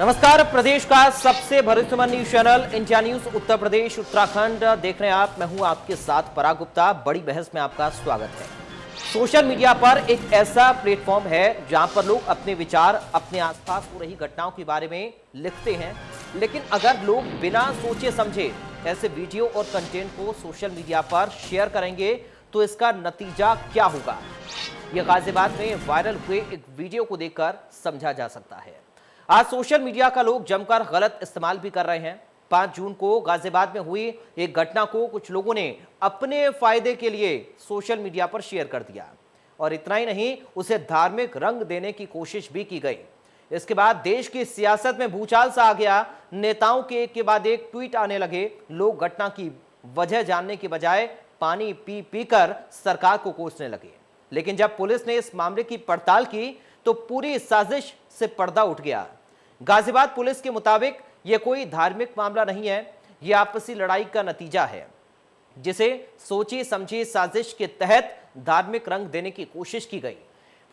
नमस्कार। प्रदेश का सबसे भरोसेमंद news channel India news Uttar Pradesh Uttarakhand देख रहे हैं आप। मैं हूं आपके साथ पराग गुप्ता। बड़ी बहस में आपका स्वागत है। सोशल मीडिया पर एक ऐसा प्लेटफॉर्म है जहां पर लोग अपने विचार अपने आसपास हो रही घटनाओं के बारे में लिखते हैं, लेकिन अगर लोग बिना सोचे समझे ऐसे वीडियो और कंटेंट को सोशल मीडिया पर शेयर करेंगे तो इसका नतीजा क्या होगा, यह गाजियाबाद में वायरल हुए एक वीडियो को देखकर समझा जा सकता है। आज सोशल मीडिया का लोग जमकर गलत इस्तेमाल भी कर रहे हैं। 5 जून को गाजियाबाद में हुई एक घटना को कुछ लोगों ने अपने फायदे के लिए सोशल मीडिया पर शेयर कर दिया और इतना ही नहीं, उसे धार्मिक रंग देने की कोशिश भी की गई। इसके बाद देश की सियासत में भूचाल सा आ गया। नेताओं के एक के बाद एक ट्वीट आने लगे। लोग घटना की वजह जानने के बजाय पानी पी पीकर सरकार को कोसने लगे। लेकिन जब पुलिस ने इस मामले की पड़ताल की तो पूरी साजिश से पर्दा उठ गया। गाजियाबाद पुलिस के मुताबिक यह कोई धार्मिक मामला नहीं है, यह आपसी लड़ाई का नतीजा है जिसे सोची समझी साजिश के तहत धार्मिक रंग देने की कोशिश की गई।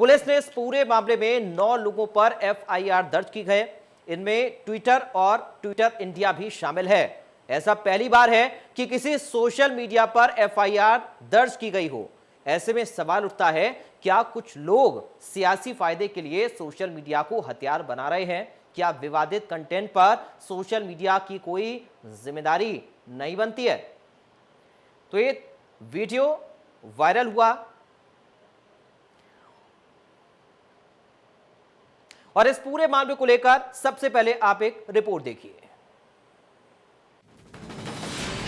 पुलिस ने इस पूरे मामले में 9 लोगों पर एफआईआर दर्ज की है। इनमें ट्विटर और ट्विटर इंडिया भी शामिल है। ऐसा पहली बार है कि किसी सोशल मीडिया पर एफआईआर दर्ज की गई हो। ऐसे में सवाल उठता है, क्या कुछ लोग सियासी फायदे के लिए सोशल मीडिया को हथियार बना रहे हैं? क्या विवादित कंटेंट पर सोशल मीडिया की कोई जिम्मेदारी नहीं बनती है? तो ये वीडियो वायरल हुआ और इस पूरे मामले को लेकर सबसे पहले आप एक रिपोर्ट देखिए।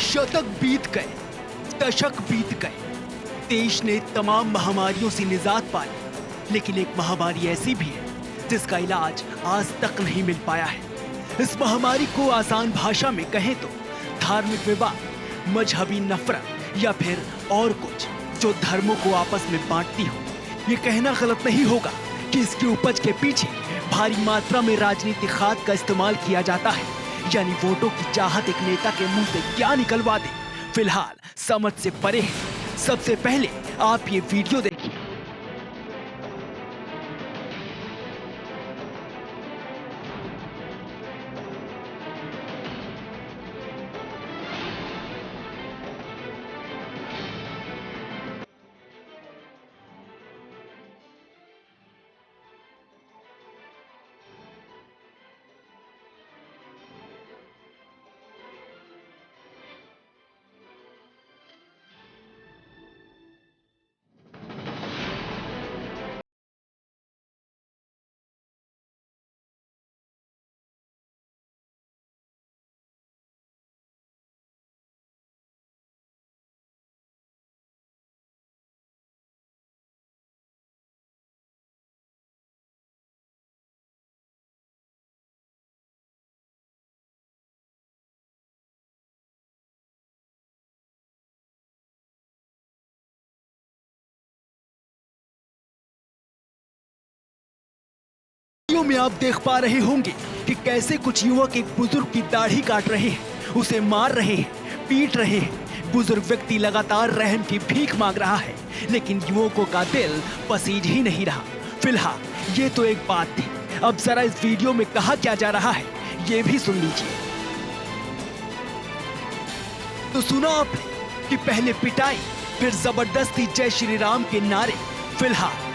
शतक बीत गए, दशक बीत गए, देश ने तमाम महामारियों से निजात पाई, लेकिन एक महामारी ऐसी भी है जिसका इलाज आज तक नहीं मिल पाया है। इस महामारी को आसान भाषा में कहें तो धार्मिक विवाद, मजहबी नफरत या फिर और कुछ जो धर्मों को आपस में बांटती हो। ये कहना गलत नहीं होगा कि इसकी उपज के पीछे भारी मात्रा में राजनीतिक खाद का इस्तेमाल किया जाता है, यानी वोटों की चाहत एक नेता के मुंह से क्या निकलवा दे, फिलहाल समझ से परे है। सबसे पहले आप ये वीडियो देखिए। वीडियो में आप देख पा रहे होंगे कि कैसे कुछ युवक एक बुजुर्ग की दाढ़ी काट रहे हैं, उसे मार रहे हैं, पीट रहे हैं। बुजुर्ग व्यक्ति लगातार रहम की भीख मांग रहा है, लेकिन युवकों का दिल पसीज ही नहीं रहा। फिलहाल ये तो एक बात थी, अब जरा इस वीडियो में कहा क्या जा रहा है ये भी सुन लीजिए। तो सुना आपने कि पहले पिटाई, फिर जबरदस्ती जय श्री राम के नारे। फिलहाल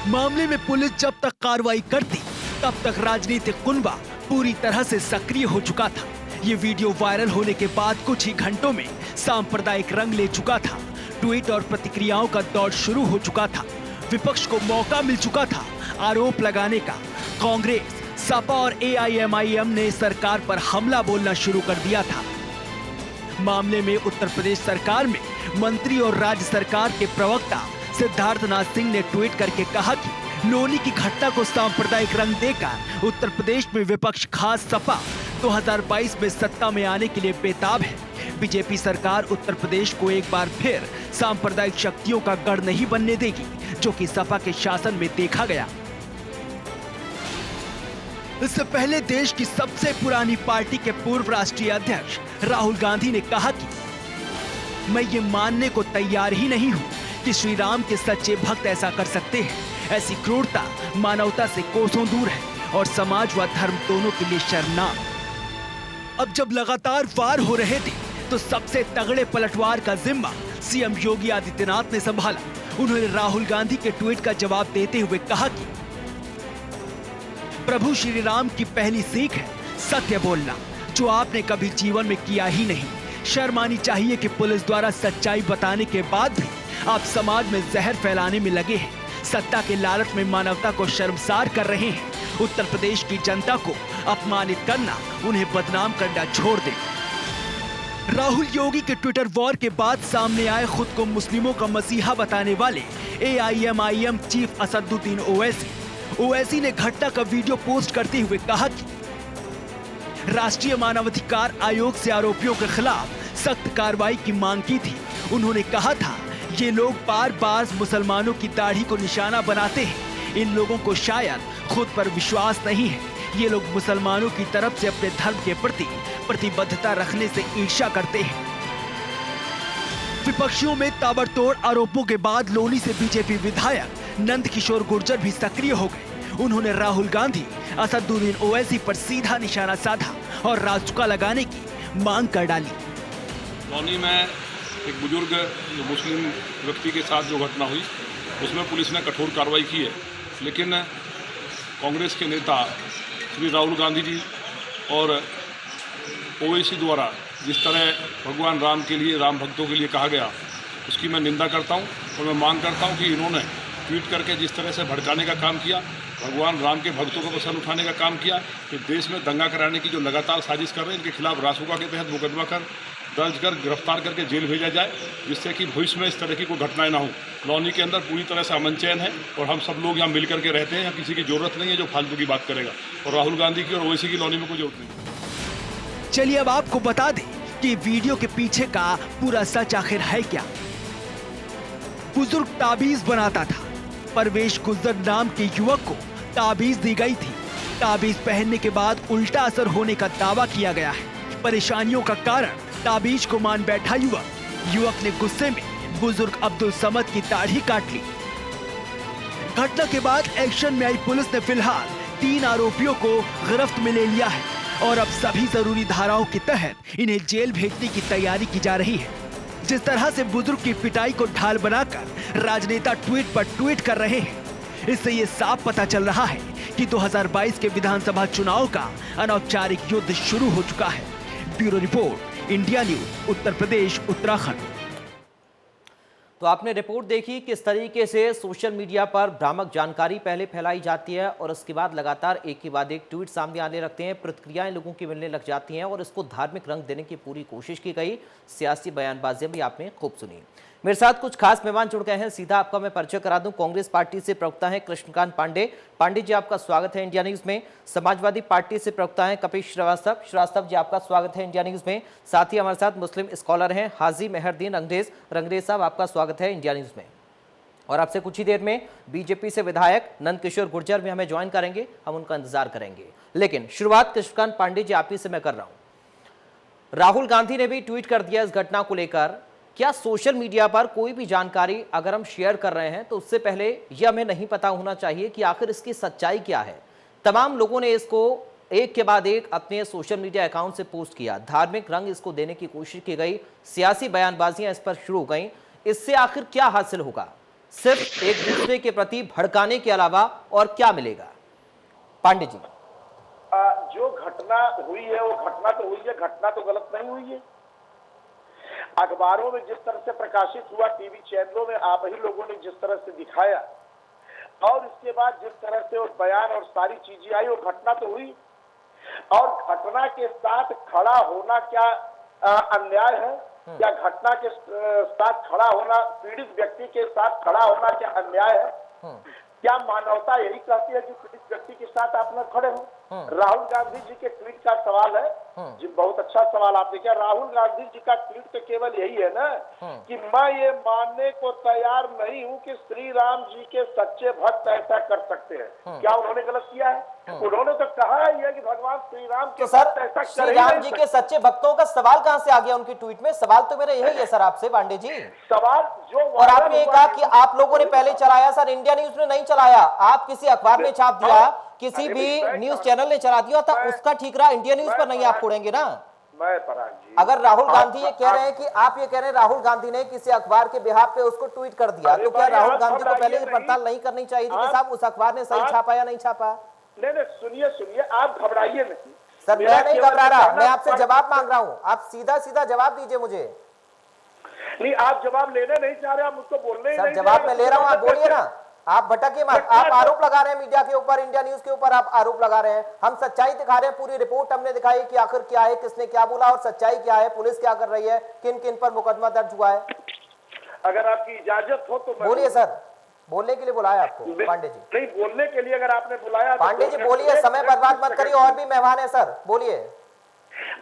मामले में पुलिस जब तक कार्रवाई करती तब तक राजनीतिक कुनबा पूरी तरह से सक्रिय हो चुका था। ये वीडियो वायरल होने के बाद कुछ ही घंटों में सांप्रदायिक रंग ले चुका था। ट्वीट और प्रतिक्रियाओं का दौर शुरू हो चुका था। विपक्ष को मौका मिल चुका था आरोप लगाने का। कांग्रेस, सपा और एआईएमआईएम ने सरकार पर हमला बोलना शुरू कर दिया था। मामले में उत्तर प्रदेश सरकार में मंत्री और राज्य सरकार के प्रवक्ता सिद्धार्थनाथ सिंह ने ट्वीट करके कहा कि लोनी की घटना को सांप्रदायिक रंग देकर उत्तर प्रदेश में विपक्ष खास सपा 2022 में सत्ता में आने के लिए बेताब है। बीजेपी सरकार उत्तर प्रदेश को एक बार फिर सांप्रदायिक शक्तियों का गढ़ नहीं बनने देगी, जो कि सपा के शासन में देखा गया। इससे पहले देश की सबसे पुरानी पार्टी के पूर्व राष्ट्रीय अध्यक्ष राहुल गांधी ने कहा कि मैं ये मानने को तैयार ही नहीं हूं कि श्री राम के सच्चे भक्त ऐसा कर सकते हैं। ऐसी क्रूरता मानवता से कोसों दूर है और समाज व धर्म दोनों के लिए शर्मनाक। अब जब लगातार वार हो रहे थे तो सबसे तगड़े पलटवार का जिम्मा सीएम योगी आदित्यनाथ ने संभाला। उन्होंने राहुल गांधी के ट्वीट का जवाब देते हुए कहा कि प्रभु श्री राम की पहली सीख है सत्य बोलना, जो आपने कभी जीवन में किया ही नहीं। शर्म आनी चाहिए कि पुलिस द्वारा सच्चाई बताने के बाद भी आप समाज में जहर फैलाने में लगे हैं। सत्ता के लालच में मानवता को शर्मसार कर रहे हैं। उत्तर प्रदेश की जनता को अपमानित करना, उन्हें बदनाम करना छोड़ दें। राहुल योगी के ट्विटर वॉर के बाद सामने आए खुद को मुस्लिमों का मसीहा बताने वाले AIMIM चीफ असदुद्दीन ओवैसी ने घटना का वीडियो पोस्ट करते हुए कहा कि राष्ट्रीय मानवाधिकार आयोग से आरोपियों के खिलाफ सख्त कार्रवाई की मांग की थी। उन्होंने कहा था, ये लोग बार बार मुसलमानों की दाढ़ी को निशाना बनाते हैं। इन लोगों को शायद खुद पर विश्वास नहीं है। ये लोग मुसलमानों की तरफ से अपने धर्म के प्रति प्रतिबद्धता रखने से ईर्ष्या करते हैं। विपक्षियों में ताबड़तोड़ आरोपों के बाद लोनी से बीजेपी विधायक नंद किशोर गुर्जर भी सक्रिय हो गए। उन्होंने राहुल गांधी, असदुद्दीन ओवैसी पर सीधा निशाना साधा और राजचुका लगाने की मांग कर डाली। लोनी में एक बुजुर्ग मुस्लिम व्यक्ति के साथ जो घटना हुई उसमें पुलिस ने कठोर कार्रवाई की है, लेकिन कांग्रेस के नेता श्री राहुल गांधी जी और ओवैसी द्वारा जिस तरह भगवान राम के लिए, राम भक्तों के लिए कहा गया, उसकी मैं निंदा करता हूं और मैं मांग करता हूं कि इन्होंने ट्वीट करके जिस तरह से भड़काने का काम किया, भगवान राम के भक्तों को पसंद उठाने का काम किया, कि देश में दंगा कराने की जो लगातार साजिश कर रहे हैं, इनके खिलाफ रासुका के तहत मुकदमा दर्ज कर गिरफ्तार करके जेल भेजा जाए, जिससे कि भविष्य में इस तरह की कोई घटनाएं ना हो। लॉनी के अंदर पूरी तरह से अमन चैन है और हम सब लोग यहाँ मिल करके रहते हैं। यहाँ किसी की जरूरत नहीं है जो फालतू की बात करेगा, और राहुल गांधी की और ओवैसी की लॉनी में कोई जरूरत नहीं। चलिए अब आपको बता दें कि वीडियो के पीछे का पूरा सच आखिर है क्या। बुजुर्ग ताबीज बनाता था। परवेश गुज्जर नाम के युवक को ताबीज दी गई थी। ताबीज पहनने के बाद उल्टा असर होने का दावा किया गया है। परेशानियों का कारण ताबीज को मान बैठा युवक ने गुस्से में बुजुर्ग अब्दुल समद की दाढ़ी काट ली। घटना के बाद एक्शन में आई पुलिस ने फिलहाल 3 आरोपियों को गिरफ्त में ले लिया है और अब सभी जरूरी धाराओं के तहत इन्हें जेल भेजने की तैयारी की जा रही है। जिस तरह से बुजुर्ग की पिटाई को ढाल बनाकर राजनेता ट्वीट पर ट्वीट कर रहे हैं, इससे ये साफ पता चल रहा है कि 2022 के विधानसभा चुनाव का अनौपचारिक युद्ध शुरू हो चुका है। Bureau report, India news, Uttar Pradesh, Uttarakhand. तो आपने रिपोर्ट देखी किस तरीके से सोशल मीडिया पर भ्रामक जानकारी पहले फैलाई जाती है और उसके बाद लगातार एक के बाद एक ट्वीट सामने आने लगते हैं, प्रतिक्रियाएं लोगों की मिलने लग जाती हैं और इसको धार्मिक रंग देने की पूरी कोशिश की गई। सियासी बयानबाजियां भी आपने खूब सुनी। मेरे साथ कुछ खास मेहमान जुड़ गए हैं, सीधा आपका मैं परिचय करा दूं। कांग्रेस पार्टी से प्रवक्ता हैं कृष्णकांत पांडे जी, आपका स्वागत है इंडिया न्यूज में। समाजवादी पार्टी से प्रवक्ता हैं कपिल श्रीवास्तव जी, आपका स्वागत है इंडिया न्यूज में। साथ ही हमारे साथ मुस्लिम स्कॉलर हैं हाजी मेहरदीन रंगरेज साहब, आपका स्वागत है इंडिया न्यूज में। और आपसे कुछ ही देर में बीजेपी से विधायक नंद किशोर गुर्जर भी हमें ज्वाइन करेंगे, हम उनका इंतजार करेंगे। लेकिन शुरुआत कृष्णकांत पांडे जी आप ही से मैं कर रहा हूं। राहुल गांधी ने भी ट्वीट कर दिया इस घटना को लेकर। क्या सोशल मीडिया पर कोई भी जानकारी अगर हम शेयर कर रहे हैं तो उससे पहले यह हमें नहीं पता होना चाहिए कि आखिर इसकी सच्चाई क्या है? तमाम लोगों ने इसको एक के बाद एक अपने सोशल मीडिया अकाउंट से पोस्ट किया, धार्मिक रंग इसको देने की कोशिश की गई, सियासी बयानबाजियां इस पर शुरू हो गई। इससे आखिर क्या हासिल होगा? सिर्फ एक दूसरे के प्रति भड़काने के अलावा और क्या मिलेगा? पांडे जी, जो घटना हुई है वो घटना तो हुई है, घटना तो गलत नहीं हुई है। अखबारों में जिस तरह से प्रकाशित हुआ, टीवी चैनलों में आप ही लोगों ने जिस तरह से दिखाया और इसके बाद जिस तरह से वो बयान और सारी चीजें आई, वो घटना तो हुई। और घटना के साथ खड़ा होना क्या अन्याय है? क्या घटना के साथ खड़ा होना, पीड़ित व्यक्ति के साथ खड़ा होना क्या अन्याय है? क्या मानवता यही कहती है कि पीड़ित व्यक्ति के साथ आप न खड़े हो? राहुल गांधी जी के ट्वीट का सवाल है जी, बहुत अच्छा सवाल आपने किया। राहुल गांधी जी का ट्वीट तो केवल यही है ना कि मैं ये मानने को तैयार नहीं हूं कि श्री राम जी के सच्चे भक्त ऐसा कर सकते हैं। क्या उन्होंने गलत किया है? उन्होंने तो कहा है कि भगवान श्री राम के भक्त ऐसा श्री राम जी के सच्चे भक्तों का सवाल कहां से आ गया उनकी ट्वीट में? सवाल तो मेरा यही है सर आपसे पांडे जी। सवाल जो, और आपने कहा कि आप लोगों ने पहले चलाया, सर इंडिया न्यूज ने नहीं चलाया, आप किसी अखबार में छाप दिया किसी भी न्यूज चैनल ने चला दिया था, उसका ठीकरा इंडिया न्यूज पर नहीं आप फोड़ेंगे ना। मैं पराग जी, अगर राहुल गांधी ये कह रहे हैं कि आप ये कह रहे हैं राहुल गांधी ने किसी अखबार के बिहाफ पे उसको ट्वीट कर दिया, तो क्या राहुल गांधी को पहले ये पड़ताल नहीं करनी चाहिए थी कि साहब उस अखबार ने सही छापा या नहीं छापा? नहीं, सुनिए, आप घबराइए नहीं सर। मैं नहीं घबरा रहा, मैं आपसे जवाब मांग रहा हूँ, आप सीधा सीधा जवाब दीजिए मुझे। नहीं, आप जवाब लेने नहीं चाह रहे, आप मुझको बोलने ही सर नहीं। जवाब मैं ले रहा हूँ, आप बोलिए ना, आप भटकिए मत। आप आरोप लगा रहे हैं मीडिया के ऊपर, इंडिया न्यूज के ऊपर आप आरोप लगा रहे हैं। हम सच्चाई दिखा रहे हैं, पूरी रिपोर्ट हमने दिखाई कि आखिर क्या है, किसने क्या बोला और सच्चाई क्या है, पुलिस क्या कर रही है, किन किन पर मुकदमा दर्ज हुआ है। अगर आपकी इजाजत हो तो बोलिए सर, बोलने के लिए बुलाया आपको पांडे जी। नहीं, बोलने के लिए अगर आपने बुलाया पांडे जी बोलिए, समय बर्बाद मत करिए, और भी मेहमान है सर, बोलिए।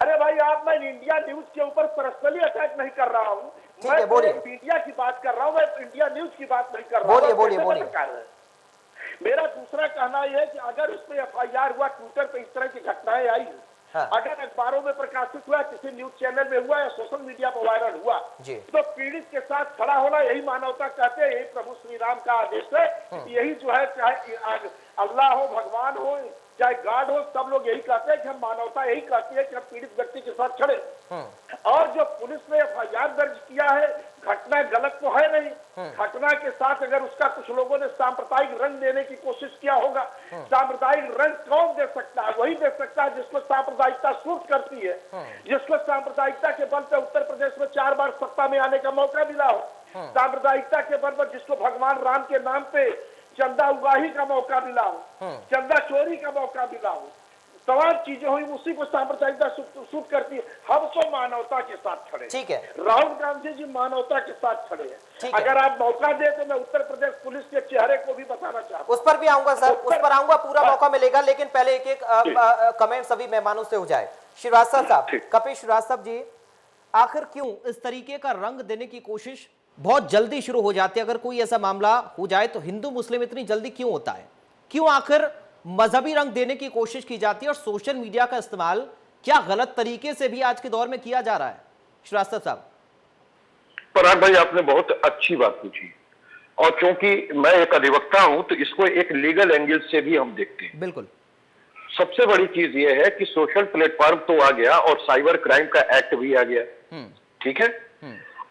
अरे भाई, आप मैं इंडिया न्यूज के ऊपर पर्सनली अटैक नहीं कर रहा हूँ, मैं बोलिए, मीडिया की बात कर रहा हूँ, मैं इंडिया न्यूज की बात नहीं कर रहा हूँ। बोलिए। मेरा दूसरा कहना यह है कि अगर उसमें FIR हुआ, ट्विटर पे इस तरह की घटनाएं आई, हाँ। अगर अखबारों में प्रकाशित हुआ, किसी न्यूज चैनल में हुआ या सोशल मीडिया पर वायरल हुआ, तो पीड़ित के साथ खड़ा होना यही मानवता कहते हैं, यही प्रभु श्री राम का आदेश है। यही जो है, चाहे अल्लाह हो, भगवान हो, चाहे गॉड हो, सब लोग यही कहते हैं कि हम मानवता यही कहती है कि हम पीड़ित व्यक्ति के साथ खड़े। और जो पुलिस ने FIR दर्ज किया है, घटना गलत तो है नहीं, घटना के साथ अगर उसका कुछ लोगों ने सांप्रदायिक रंग देने की कोशिश किया होगा, सांप्रदायिक रंग कौन दे सकता है? वही दे सकता है जिसको सांप्रदायिकता सूट करती है, जिसको सांप्रदायिकता के बल पर उत्तर प्रदेश में 4 बार सत्ता में आने का मौका मिला हो, सांप्रदायिकता के बल पर जिसको भगवान राम के नाम पे चंदा उगाही का मौका मिला हो, चंदा चोरी का मौका मिला हो, तमाम चीजें हुई, उसी को सांप्रदायिकता सूट करती है। हम तो मानवता के साथ खड़े, ठीक है। राहुल गांधी जी मानवता के साथ खड़े हैं। अगर आप मौका दे तो मैं उत्तर प्रदेश पुलिस के चेहरे को भी बताना चाहता हूँ। उस पर भी आऊंगा सर, उस पर आऊंगा, पूरा मौका मिलेगा, लेकिन पहले एक कमेंट सभी मेहमानों से हो जाए। श्रीवास्तव साहब, कपिल श्रीवास्तव जी, आखिर क्यों इस तरीके का रंग देने की कोशिश बहुत जल्दी शुरू हो जाती है? अगर कोई ऐसा मामला हो जाए तो हिंदू मुस्लिम इतनी जल्दी क्यों होता है? क्यों आखिर मजहबी रंग देने की कोशिश की जाती है? और सोशल मीडिया का इस्तेमाल क्या गलत तरीके से भी आज के दौर में किया जा रहा है? श्रीवास्तव साहब। पराग भाई, आपने बहुत अच्छी बात पूछी, और क्योंकि मैं एक अधिवक्ता हूं तो इसको एक लीगल एंगल से भी हम देखते हैं। बिल्कुल। सबसे बड़ी चीज यह है कि सोशल प्लेटफॉर्म तो आ गया और साइबर क्राइम का एक्ट भी आ गया, ठीक है।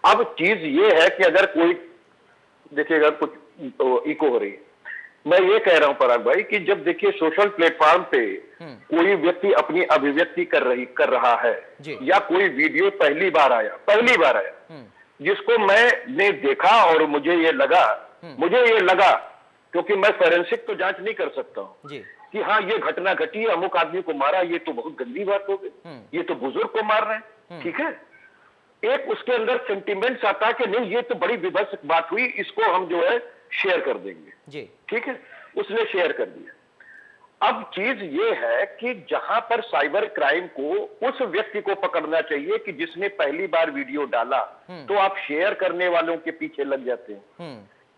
अब चीज ये है कि अगर कोई देखिएगा कुछ इको हो रही है, मैं ये कह रहा हूं पराग भाई कि जब देखिए सोशल प्लेटफॉर्म पे कोई व्यक्ति अपनी अभिव्यक्ति कर रहा है, या कोई वीडियो पहली बार आया, जिसको मैंने देखा और मुझे ये लगा क्योंकि मैं फोरेंसिक तो जांच नहीं कर सकता हूं कि हाँ ये घटना घटी, अमुक आदमी को मारा, ये तो बहुत गंदी बात हो गई, ये तो बुजुर्ग को मार रहे हैं, ठीक है। एक उसके अंदर सेंटिमेंट्स आता है कि नहीं ये तो बड़ी विभत्स बात हुई, इसको हम जो है शेयर कर देंगे, ठीक है। उसने शेयर कर दिया। अब चीज ये है कि जहां पर साइबर क्राइम को उस व्यक्ति को पकड़ना चाहिए कि जिसने पहली बार वीडियो डाला, तो आप शेयर करने वालों के पीछे लग जाते हैं।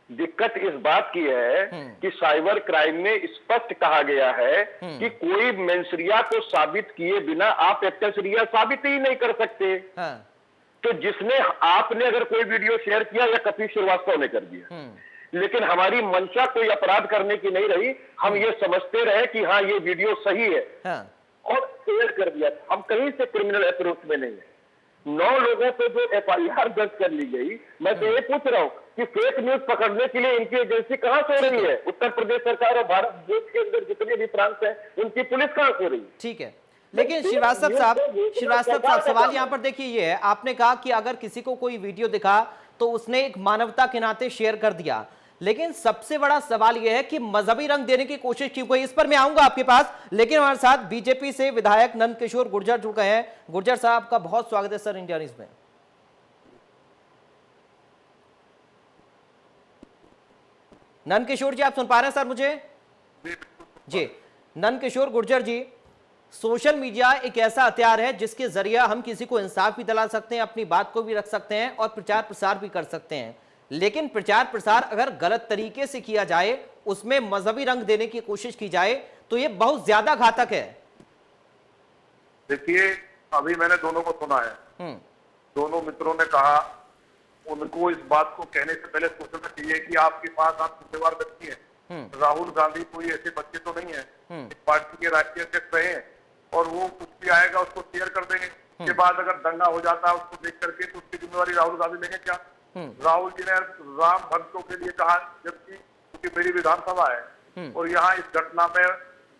दिक्कत इस बात की है कि साइबर क्राइम में स्पष्ट कहा गया है कि कोई मेंसरिया को साबित किए बिना आप एक्टसरिया साबित ही नहीं कर सकते। तो जिसने आपने अगर कोई वीडियो शेयर किया या कपिल श्रीवास्तव ने कर दिया, लेकिन हमारी मंशा कोई अपराध करने की नहीं रही, हम ये समझते रहे कि हाँ ये वीडियो सही है, और शेयर कर दिया। हम कहीं से क्रिमिनल अप्रोच में नहीं है। 9 लोगों पे जो FIR दर्ज कर ली गई, मैं तो ये पूछ रहा हूँ कि फेक न्यूज पकड़ने के लिए इनकी एजेंसी कहां से हो रही है? उत्तर प्रदेश सरकार और भारत देश के अंदर जितने भी प्रांत है उनकी पुलिस कहां से हो रही है? ठीक है, लेकिन श्रीवास्तव साहब सवाल यहाँ पर देखिए ये है, आपने कहा कि अगर किसी को कोई वीडियो दिखा तो उसने एक मानवता के नाते शेयर कर दिया, लेकिन सबसे बड़ा सवाल यह है कि मजहबी रंग देने की कोशिश की गई। इस पर मैं आऊंगा आपके पास, लेकिन हमारे साथ बीजेपी से विधायक नंदकिशोर गुर्जर जुड़ गए हैं। गुर्जर साहब का बहुत स्वागत है सर इंडिया न्यूज में। नंदकिशोर जी, आप सुन पा रहे हैं सर मुझे? जी, नंदकिशोर गुर्जर जी, सोशल मीडिया एक ऐसा हथियार है जिसके जरिए हम किसी को इंसाफ भी दिला सकते हैं, अपनी बात को भी रख सकते हैं और प्रचार प्रसार भी कर सकते हैं, लेकिन प्रचार प्रसार अगर गलत तरीके से किया जाए, उसमें मजहबी रंग देने की कोशिश की जाए, तो ये बहुत ज्यादा घातक है। देखिए, अभी मैंने दोनों को सुना है, दोनों मित्रों ने कहा, उनको इस बात को कहने से पहले सोचना चाहिए कि आपके पास आप जिम्मेवार व्यक्ति हैं, राहुल गांधी कोई ऐसे बच्चे तो नहीं है, पार्टी के राष्ट्रीय अध्यक्ष रहे हैं और वो कुछ भी आएगा उसको शेयर कर देंगे। उसके बाद अगर दंगा हो जाता है उसको देख करके तो उसकी जिम्मेवारी राहुल गांधी लेंगे क्या? राहुल जी ने राम भक्तों के लिए कहा, जबकि क्योंकि मेरी विधानसभा है और यहाँ इस घटना में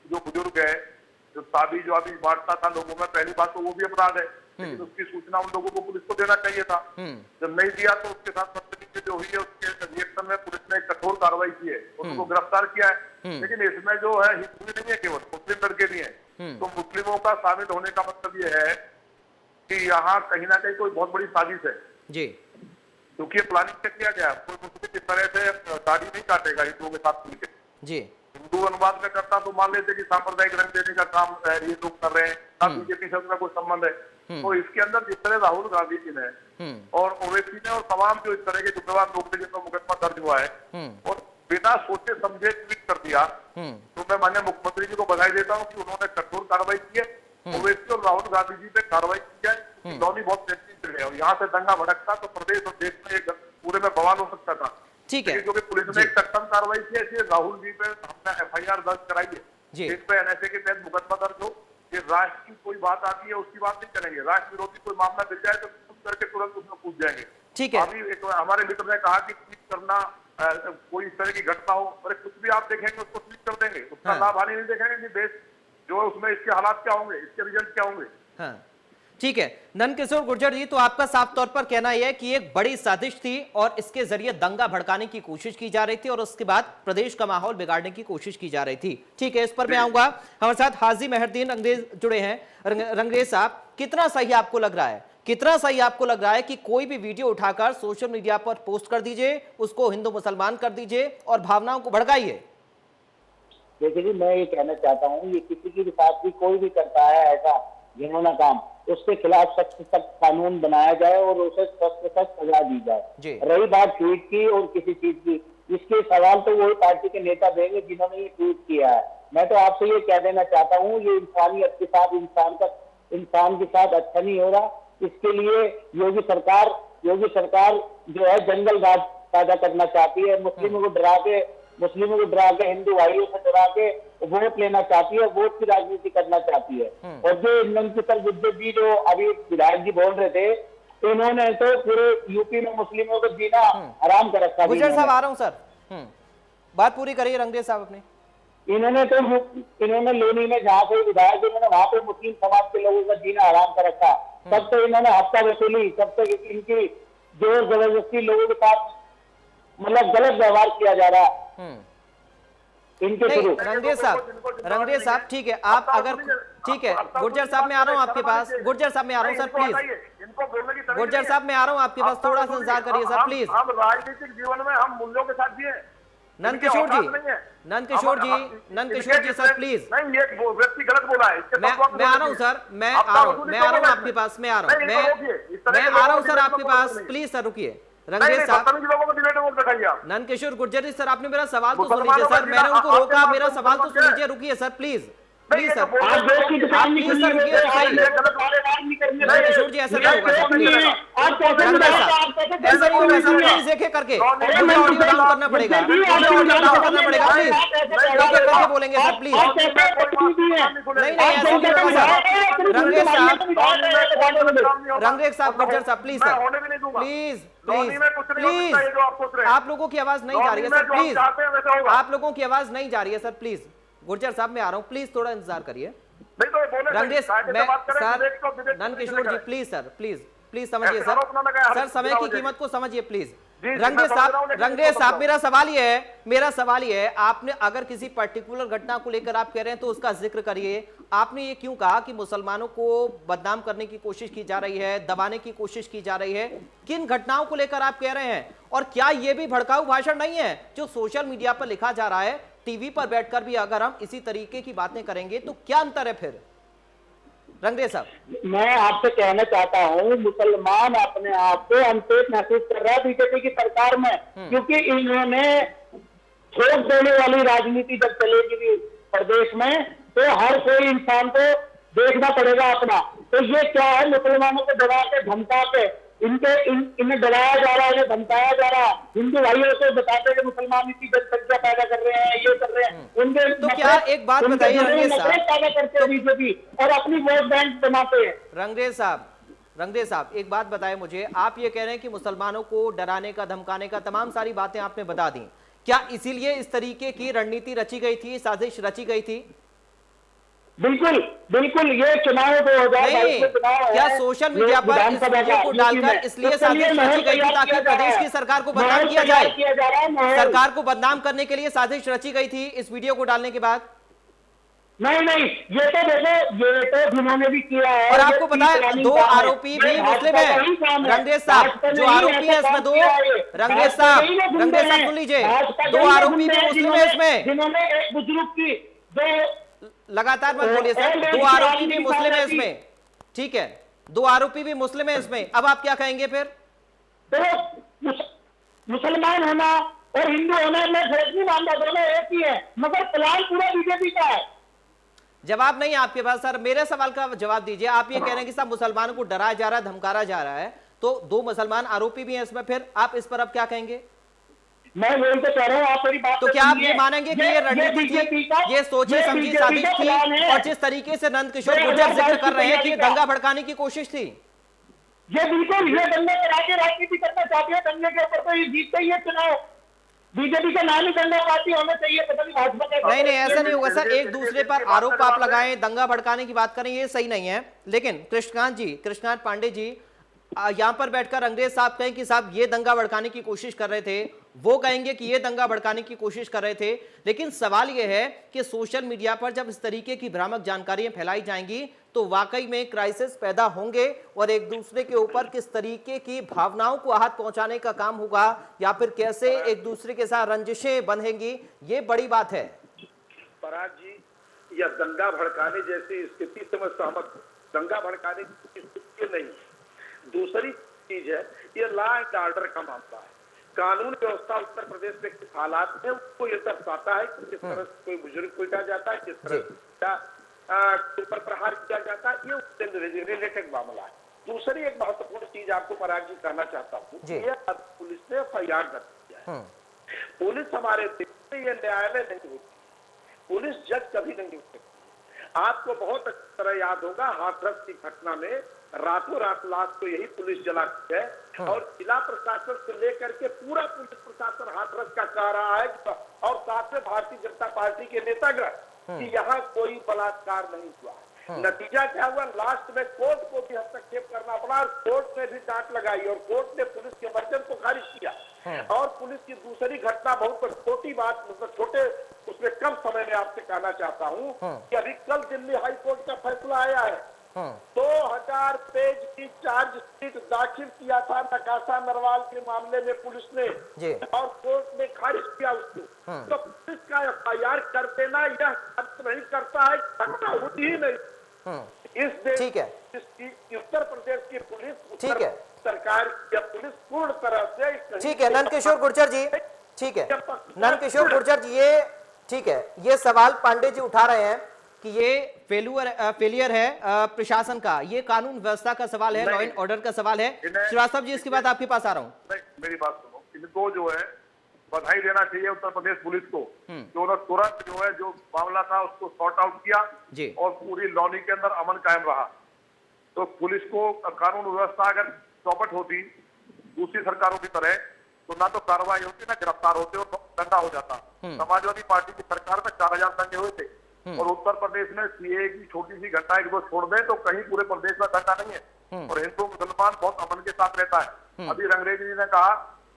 जो बुजुर्ग है, जो ताबी जो अभी बांटता था लोगों में, पहली बात तो वो भी अपराध है, लेकिन उसकी सूचना उन लोगों को पुलिस को देना चाहिए था। जब नहीं दिया तो उसके साथ बदतमीजी जो हुई है उसके रिएक्शन में पुलिस ने एक कठोर कार्रवाई की है, उनको गिरफ्तार किया है। लेकिन इसमें जो है हिंदू नहीं है, केवल मुस्लिम लड़के भी हैं। तो मुस्लिमों का शामिल होने का मतलब ये है कि यहाँ कहीं ना कहीं कोई बहुत बड़ी साजिश है जी, क्योंकि प्लानिंग से किया गया। कोई मुस्लिम इस तरह से दाढ़ी नहीं काटेगा हिंदुओं के साथ मिलकर जी। हिंदू अनुवाद में करता तो मान लेते कि सांप्रदायिक रंग देने का काम ये लोग कर रहे हैं, ना बीजेपी से उनका कोई संबंध है। तो इसके अंदर जिस तरह राहुल गांधी जी ने और ओवैसी ने और तमाम जो इस तरह के जुम्मेवार लोग थे जिनका मुकदमा दर्ज हुआ है और बिना सोचे समझे ट्वीट कर दिया, तो मैं माननीय मुख्यमंत्री जी को बधाई देता हूँ कि उन्होंने कठोर कार्रवाई की है। ओवैसी और राहुल गांधी जी पे कार्रवाई की है, दोनों बहुत सेंसिटिव है और यहाँ से दंगा भड़कता तो प्रदेश और देश में एक पूरे में बवाल हो सकता था। ठीक है, क्योंकि पुलिस ने एक सख्त कार्रवाई की है, इसलिए राहुल जी पे हमने FIR दर्ज कराई है। इस पे NSA के तहत मुकदमा दर्ज हो। ये राष्ट्र की कोई बात आती है उसकी बात नहीं करेंगे, राष्ट्र विरोधी कोई मामला मिल जाए तो कुछ करके तुरंत उसमें पूछ जाएंगे। ठीक है, अभी एक हमारे मित्र ने कहा कि ट्वीट करना कोई इस तरह की घटना हो, अरे कुछ भी आप देखेंगे उसको ट्वीट कर देंगे, उसका लाभ हानि नहीं देखेंगे कि देश जो है उसमें इसके हालात क्या होंगे, इसके रिजल्ट क्या होंगे। हाँ ठीक है। नंदकिशोर गुर्जर जी, तो आपका साफ तौर पर कहना यह है कि एक बड़ी साजिश थी और इसके जरिए दंगा भड़काने की कोशिश की जा रही थी और उसके बाद प्रदेश का माहौल बिगाड़ने की कोशिश की जा रही थी। ठीक है, इस पर मैं आऊंगा। हमारे साथ हाजी मेहरदीन अंग्रेज जुड़े हैं। रंगरेज साहब, कितना सही आपको लग रहा है, कितना सही आपको लग रहा है कि कोई भी वीडियो उठाकर सोशल मीडिया पर पोस्ट कर दीजिए, उसको हिंदू मुसलमान कर दीजिए और भावनाओं को भड़काइए? देखिए जी, मैं ये कहना चाहता हूँ, ये किसी के साथ भी कोई भी करता है ऐसा घिनौना काम, उसके खिलाफ सख्त सख्त कानून बनाया जाए और उसे सख्त सख्त सजा दी जाए। रही बात ट्वीट की और किसी चीज की, इसके सवाल तो वही पार्टी के नेता देंगे जिन्होंने ये ट्वीट किया है। मैं तो आपसे ये कह देना चाहता हूँ, ये इंसानियत के साथ इंसान के साथ अच्छा नहीं हो रहा। इसके लिए योगी सरकार जो है जंगल राज पैदा करना चाहती है, मुस्लिमों को डरा के हिंदू भाइयों से डरा के वोट लेना चाहती है, वोट की राजनीति करना चाहती है। और जो नंदकिशोर गुर्जर जी जो अभी विधायक जी बोल रहे थे, इन्होंने तो पूरे यूपी में मुस्लिमों को जीना हराम कर रखा। गुर्जर साहब आ रहा हूं सर, बात पूरी करिए रंगरेज साहब अपने। इन्होंने लोनी में जहाँ से विधायक इन्होंने वहां पे मुस्लिम समाज के लोगों का जीना हराम कर रखा। तब तो इन्होंने हफ्ता वसूली, तब तक इनकी जोर जबरदस्ती लोगों के साथ मतलब गलत व्यवहार किया जा रहा है इनके थ्रू। रंगरेज साहब ठीक है, आप अगर ठीक है, गुर्जर साहब मैं आ रहा हूँ आपके पास, गुर्जर साहब मैं आ रहा हूँ सर प्लीज, गुर्जर साहब मैं आ रहा हूँ आपके पास, थोड़ा सा इंतजार करिए सर प्लीज। हम राजनीतिक जीवन में हम मूल्यों के साथ जिए। नंदकिशोर जी सर प्लीज। नहीं, ये व्यक्ति गलत बोला है। मैं आ रहा हूँ सर, मैं आ रहा हूँ आपके पास, मैं आ रहा हूँ सर आपके पास, प्लीज सर रुकिए। रंगरेज साहब, नंदकिशोर गुर्जर जी सर, आपने मेरा सवाल तो सुन लीजिए सर, मैंने उनको रोका, मेरा सवाल तो सुन लीजिए, रुकिए sir please please sir, please sir रुकिए। नंदकिशोर जी ऐसा नहीं होगा सर, प्लीज ऐसा नहीं होगा सर, प्लीज एक एक करके मुझे ऑडियो डाउन करना पड़ेगा, प्लीज एक एक करके बोलेंगे सर प्लीज। नहीं ऐसा नहीं होगा सर। रंगरेज साहब गुर्जर साहब प्लीज सर, प्लीज आप लोगों की आवाज नहीं जा रही है सर, प्लीज आप लोगों की आवाज नहीं जा रही है सर, प्लीज। गुर्जर साहब मैं आ रहा हूं, प्लीज थोड़ा इंतजार करिए। Rangrez sir, Nandkishore ji please sir, please समझिए सर, समय की कीमत को समझिए प्लीज। रंगरेज साहब मेरा सवाल ये है, आपने अगर किसी पर्टिकुलर घटना को लेकर आप कह रहे हैं तो उसका जिक्र करिए। आपने ये क्यों कहा कि मुसलमानों को बदनाम करने की कोशिश की जा रही है, दबाने की कोशिश की जा रही है? किन घटनाओं को लेकर आप कह रहे हैं? और क्या ये भी भड़काऊ भाषण नहीं है जो सोशल मीडिया पर लिखा जा रहा है? टीवी पर बैठकर भी अगर हम इसी तरीके की बातें करेंगे तो क्या अंतर है फिर? रंगरेज साहब, मैं आपसे कहना चाहता हूँ, मुसलमान अपने आप को अनसेफ महसूस कर रहा है बीजेपी की सरकार में, क्योंकि इन्होंने ठोक देने वाली राजनीति जब चलेगी प्रदेश में तो हर कोई इंसान को देखना पड़ेगा अपना। तो ये क्या है, मुसलमानों को डरा के धमका के इन्हें डराया जा रहा है, इन्हें धमकाया जा रहा है। हिंदू भाइयों को बताते कि मुसलमान इतनी जनसंख्या पैदा कर रहे हैं, हैं उनके। तो क्या एक बात बताइए रंगरेज साहब, करते हैं बीजेपी और अपनी वोट बैंक बनाते हैं। रंगरेज साहब एक बात बताएं मुझे, आप ये कह रहे हैं कि मुसलमानों को डराने का, धमकाने का, तमाम सारी बातें आपने बता दी, क्या इसीलिए इस तरीके की रणनीति रची गई थी, साजिश रची गई थी? बिल्कुल बिल्कुल, ये चुनाव 2022 के चुनाव, क्या सोशल मीडिया पर इस वीडियो को डालकर इसलिए साजिश रची गई थी ताकि प्रदेश की सरकार को बदनाम किया जाए? सरकार को बदनाम करने के लिए साजिश रची गई थी इस वीडियो को डालने के बाद? नहीं, ये तो देखो, ये तो जिन्होंने भी किया है। और आपको पता है 2 आरोपी भी मुस्लिम है रंगरेज साहब, जो आरोपी है इसमें 2, रंगरेज साहब सुन लीजिए, 2 आरोपी भी मुस्लिम है इसमें, जिन्होंने एक बुजुर्ग की लगातार मत बोलिए सर, 2 आरोपी भी मुस्लिम है इसमें, ठीक है, 2 आरोपी भी मुस्लिम है इसमें, अब आप क्या कहेंगे फिर? तो मुसलमान होना और हिंदू होना मैं फर्क नहीं मानता, दोनों एक ही है, मगर प्लान पूरा बीजेपी का है। जवाब नहीं आपके पास सर, मेरे सवाल का जवाब दीजिए। आप ये कह रहे हैं कि सब मुसलमानों को डराया जा रहा है, धमकाया जा रहा है, तो 2 मुसलमान आरोपी भी हैं इसमें, फिर आप इस पर अब क्या कहेंगे? मैं वही तो कह रहा हूं, आप मेरी बात तो क्या आप ये मानेंगे कि ये रणनीति थी, ये सोची समझी साजिश थी, और जिस तरीके से नंद किशोर गुर्जर जिक्र कर रहे हैं कि दंगा भड़काने की कोशिश थी? ये बिल्कुल, ये दंगे करा के राजनीति करना चाहते हैं, दंगे के ऊपर तो ये जीतते ही है चुनाव। बीजेपी का नाम ही दंगा पार्टी होना चाहिए, पता नहीं भाजपा का। नहीं ऐसा नहीं होगा सर, एक दूसरे पर आरोप आप लगाएं, दंगा भड़काने की बात करें, ये सही नहीं है। लेकिन कृष्णकांत पांडे जी यहां पर बैठकर अंग्रेज साहब कहें कि साहब ये दंगा भड़काने की कोशिश कर रहे थे, वो कहेंगे कि ये दंगा भड़काने की कोशिश कर रहे थे, लेकिन सवाल ये है कि सोशल मीडिया पर जब इस तरीके की भ्रामक जानकारियां फैलाई जाएंगी तो वाकई में क्राइसिस पैदा होंगे और एक दूसरे के ऊपर किस तरीके की भावनाओं को आहत पहुंचाने का काम होगा, या फिर कैसे एक दूसरे के साथ रंजिशें बंधेंगी, ये बड़ी बात है। पराग जी, यह दंगा भड़काने जैसी स्थिति से मैं सहमत हूं, दंगा भड़काने की स्थिति नहीं। दूसरी चीज है, ये लॉ एंड ऑर्डर का मामला है, कानून व्यवस्था उत्तर प्रदेश में किस हालात में उसको ये दर्शाता है कि किस तरह से कोई बुजुर्ग पीटा जाता है, किस तरह ऊपर प्रहार किया जाता है, ये उससे रिलेटेड मामला है। दूसरी एक महत्वपूर्ण चीज आपको पराग जी कहना चाहता हूँ, ये पुलिस ने FIR दर्ज किया है। पुलिस हमारे देश में ये न्यायालय नहीं होती, पुलिस जज कभी नहीं हो सकती। आपको बहुत अच्छी तरह याद होगा, हाथरस की घटना में रातों रात लाश को यही पुलिस जलाती है और जिला प्रशासन से लेकर के पूरा पुलिस प्रशासन हाथरस का कह रहा है और साथ में भारतीय जनता पार्टी के नेतागण कि यहाँ कोई बलात्कार नहीं हुआ। नतीजा क्या हुआ, लास्ट में कोर्ट को भी हस्तक्षेप करना पड़ा और कोर्ट ने भी डांट लगाई और कोर्ट ने पुलिस के वर्जन को खारिज किया। और पुलिस की दूसरी घटना, बहुत छोटी बात, मतलब छोटे उसमें कम समय में आपसे कहना चाहता हूँ कि अभी कल दिल्ली हाई कोर्ट का फैसला आया है, 2000 पेज की चार्जशीट दाखिल किया था नकाशा नरवाल के मामले में पुलिस ने और कोर्ट ने खारिज किया उसको। तो पुलिस का FIR कर देना यह अर्थ नहीं करता है, घटना होती ही नहीं। इस देश उत्तर प्रदेश की पुलिस, ठीक है, सरकार की पुलिस पूर्ण तरह से, ठीक है नंद किशोर गुर्जर जी, ठीक है नंद किशोर गुर्जर जी, ये ठीक है, ये सवाल पांडे जी उठा रहे हैं कि ये फेलियर है प्रशासन का, ये कानून व्यवस्था का सवाल है, लॉ एंड ऑर्डर का सवाल है। श्रीवास्तव जी इसके बाद आपके पास आ रहा हूँ। मेरी बात सुनो, इनको जो है बधाई देना चाहिए उत्तर प्रदेश पुलिस को, जो उन्होंने तुरंत जो है जो मामला था उसको सॉर्ट आउट किया और पूरी लॉनी के अंदर अमन कायम रहा। तो पुलिस को कानून व्यवस्था अगर चौपट होती दूसरी सरकारों की तरह तो ना तो कार्रवाई होती, ना गिरफ्तार होते और दंगा हो जाता। समाजवादी पार्टी की सरकार में 4000 दंगे हुए थे और उत्तर प्रदेश में CAA की छोटी सी घटना एक दो छोड़ दें तो कहीं पूरे प्रदेश में दंगा नहीं है और हिंदू मुसलमान बहुत अमन के साथ रहता है। अभी रंगरेज जी ने कहा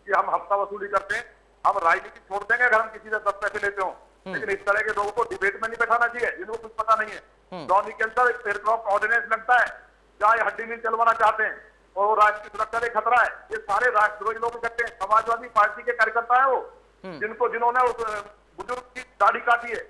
कि हम हफ्ता वसूली करते हैं, हम राजनीति छोड़ देंगे अगर हम किसी से 10 पैसे लेते हो, लेकिन इस तरह के लोगों को डिबेट में नहीं बैठाना चाहिए जिनको कुछ पता नहीं है। लॉनी के अंदर एक एयरक्राफ्ट ऑर्डिनेंस लगता है, जहाँ ये हड्डी मिल चलवाना चाहते हैं और राष्ट्र की सुरक्षा में खतरा है, ये सारे राष्ट्रद्रोही लोग इकट्ठे हैं, समाजवादी पार्टी के कार्यकर्ता है वो, जिन्होंने उस बुजुर्ग की दाढ़ी काटी है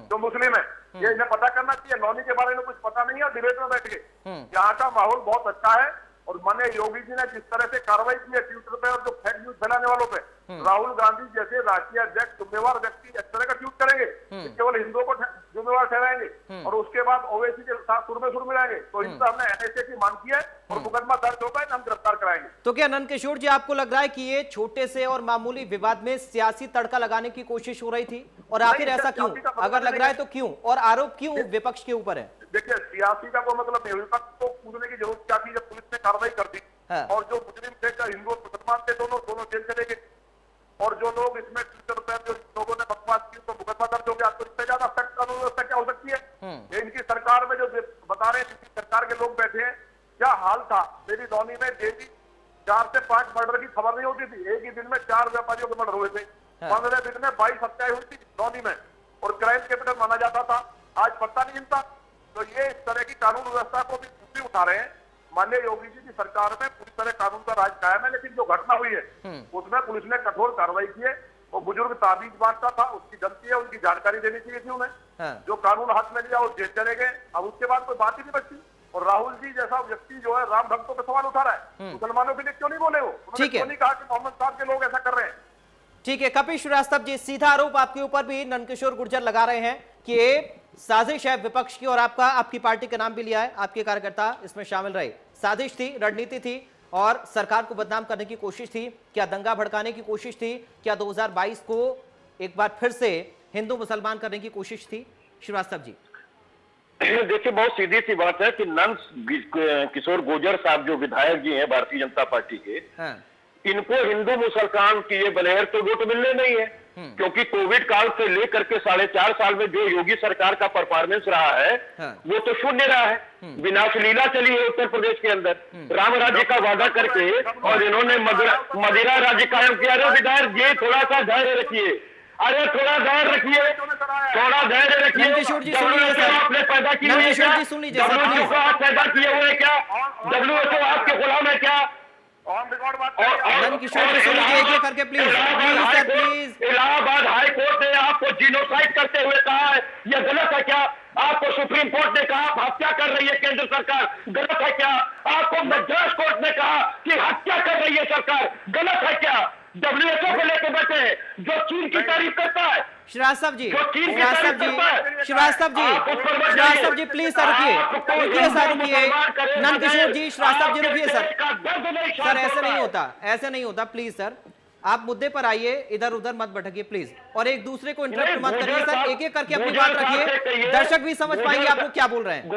जो मुस्लिम है। ये इन्हें पता करना चाहिए, लॉनी के बारे में कुछ पता नहीं है, डिबेट में बैठ गए। यहाँ का माहौल बहुत अच्छा है, और माननीय योगी जी ने जिस तरह से कार्रवाई की है ट्विटर पे और जो फेक न्यूज फैलाने वालों पे, राहुल गांधी जैसे राष्ट्रीय अध्यक्ष जिम्मेवार व्यक्ति इस तरह का ट्वीट करेंगे कि केवल हिंदुओं को जिम्मेवार ठहराएंगे और उसके बाद ओवैसी के साथ सुर में सुर मिलाएंगे, तो इनसे हमने एनएसए की मांग की है और मुकदमा दर्ज होगा, हम गिरफ्तार कराएंगे। तो क्या नंद किशोर जी आपको लग रहा है कि ये छोटे से और मामूली विवाद में सियासी तड़का लगाने की कोशिश हो रही थी, और आखिर ऐसा क्यों? अगर लग रहा है तो क्यों, और आरोप क्यों विपक्ष के ऊपर है? देखिए, सियासी का कोई मतलब नहीं, विपक्ष को पूछने की जरूरत क्या थी जब पुलिस ने कार्रवाई कर दी और जो मुस्लिम थे, हिंदू और मुसलमान थे, दोनों जेल चले गए, और जो लोग इसमें ट्विटर पर जो लोगों ने बकवास की तो मुकदमा दर्ज हो गया। तो इससे ज्यादा सख्त कानून व्यवस्था क्या हो सकती है? इनकी सरकार में जो बता रहे हैं, सरकार के लोग बैठे हैं, क्या हाल था मेरी नौनी में डेली 4 से 5 मर्डर की खबर नहीं होती थी, एक ही दिन में 4 व्यापारियों के मर्डर हुए थे, 15 दिन में 22 हत्याएं हुई थी नौनी में, और क्राइम कैपिटल माना जाता था, आज पता नहीं मिलता। तो ये इस तरह की कानून व्यवस्था को भी उठा रहे हैं। माननीय योगी जी की सरकार में पूरी तरह कानून का राज कायम है, लेकिन जो घटना हुई है उसमें पुलिस ने कठोर कार्रवाई की है। वो बुजुर्ग ताबीज बांटता था, उसकी गलती है, उनकी जानकारी देनी चाहिए थी उन्हें। जो कानून हाथ में लिया वो जेल चले गए, अब उसके बाद कोई बात ही नहीं बची। और राहुल जी जैसा व्यक्ति जो है राम भक्तों पे सवाल उठा रहा है, मुसलमानों के लिए क्यों नहीं बोले? वो उन्होंने क्यों नहीं कहा कि मोहम्मद साहब के लोग ऐसा कर रहे हैं? ठीक है कपिल श्रीवास्तव जी, सीधा आरोप आपके ऊपर भी नंदकिशोर गुर्जर लगा रहे हैं कि ये साजिश है विपक्ष की, और आपकी पार्टी का नाम भी लिया है, आपके कार्यकर्ता इसमें शामिल रहे। साजिश थी, रणनीति थी, और सरकार को बदनाम करने की कोशिश थी, क्या दंगा भड़काने की कोशिश थी, क्या 2022 को एक बार फिर से हिंदू मुसलमान करने की कोशिश थी? श्रीवास्तव जी देखिए, बहुत सीधी सी बात है कि नंद किशोर गुर्जर साहब जो विधायक जी हैं भारतीय जनता पार्टी के, इनको हिंदू मुसलमान की ये बलेर तो वोट मिलने नहीं है, क्योंकि कोविड काल से लेकर के 4.5 साल में जो योगी सरकार का परफॉर्मेंस रहा है वो तो शून्य रहा है। विनाश लीला चली है उत्तर प्रदेश के अंदर, राम राज्य का वादा करके, और इन्होंने मदिरा राज्य कायम किया। अरे विधायक जी थोड़ा सा धैर्य रखिए, अरे थोड़ा धैर्य रखिए, थोड़ा धैर्य रखिए। आपने पैदा किए हुए क्या? WHO आप पैदा किए हुए क्या? WHO आपके गुलाम है क्या? करके प्लीज इलाहाबाद हाई कोर्ट ने आपको जीनोसाइड करते हुए कहा है, यह गलत है क्या? आपको सुप्रीम कोर्ट ने कहा आप हत्या कर रही है केंद्र सरकार, गलत है क्या? आपको मद्रास कोर्ट ने कहा कि हत्या कर रही है सरकार, गलत है क्या? WHO को लेकर बैठे हैं जो चीन की तारीफ करता है। श्रीवास्तव जी प्लीज सर रुकिए नंद किशोर जी, श्रीवास्तव जी रुकिए सर ऐसे नहीं होता प्लीज सर, आप मुद्दे पर आइए, इधर उधर मत भटकिए प्लीज, और एक दूसरे को इंटरप्ट मत करिए सर, एक एक करके अपनी बात रखिए, दर्शक भी समझ पाएंगे आप लोग क्या बोल रहे हैं।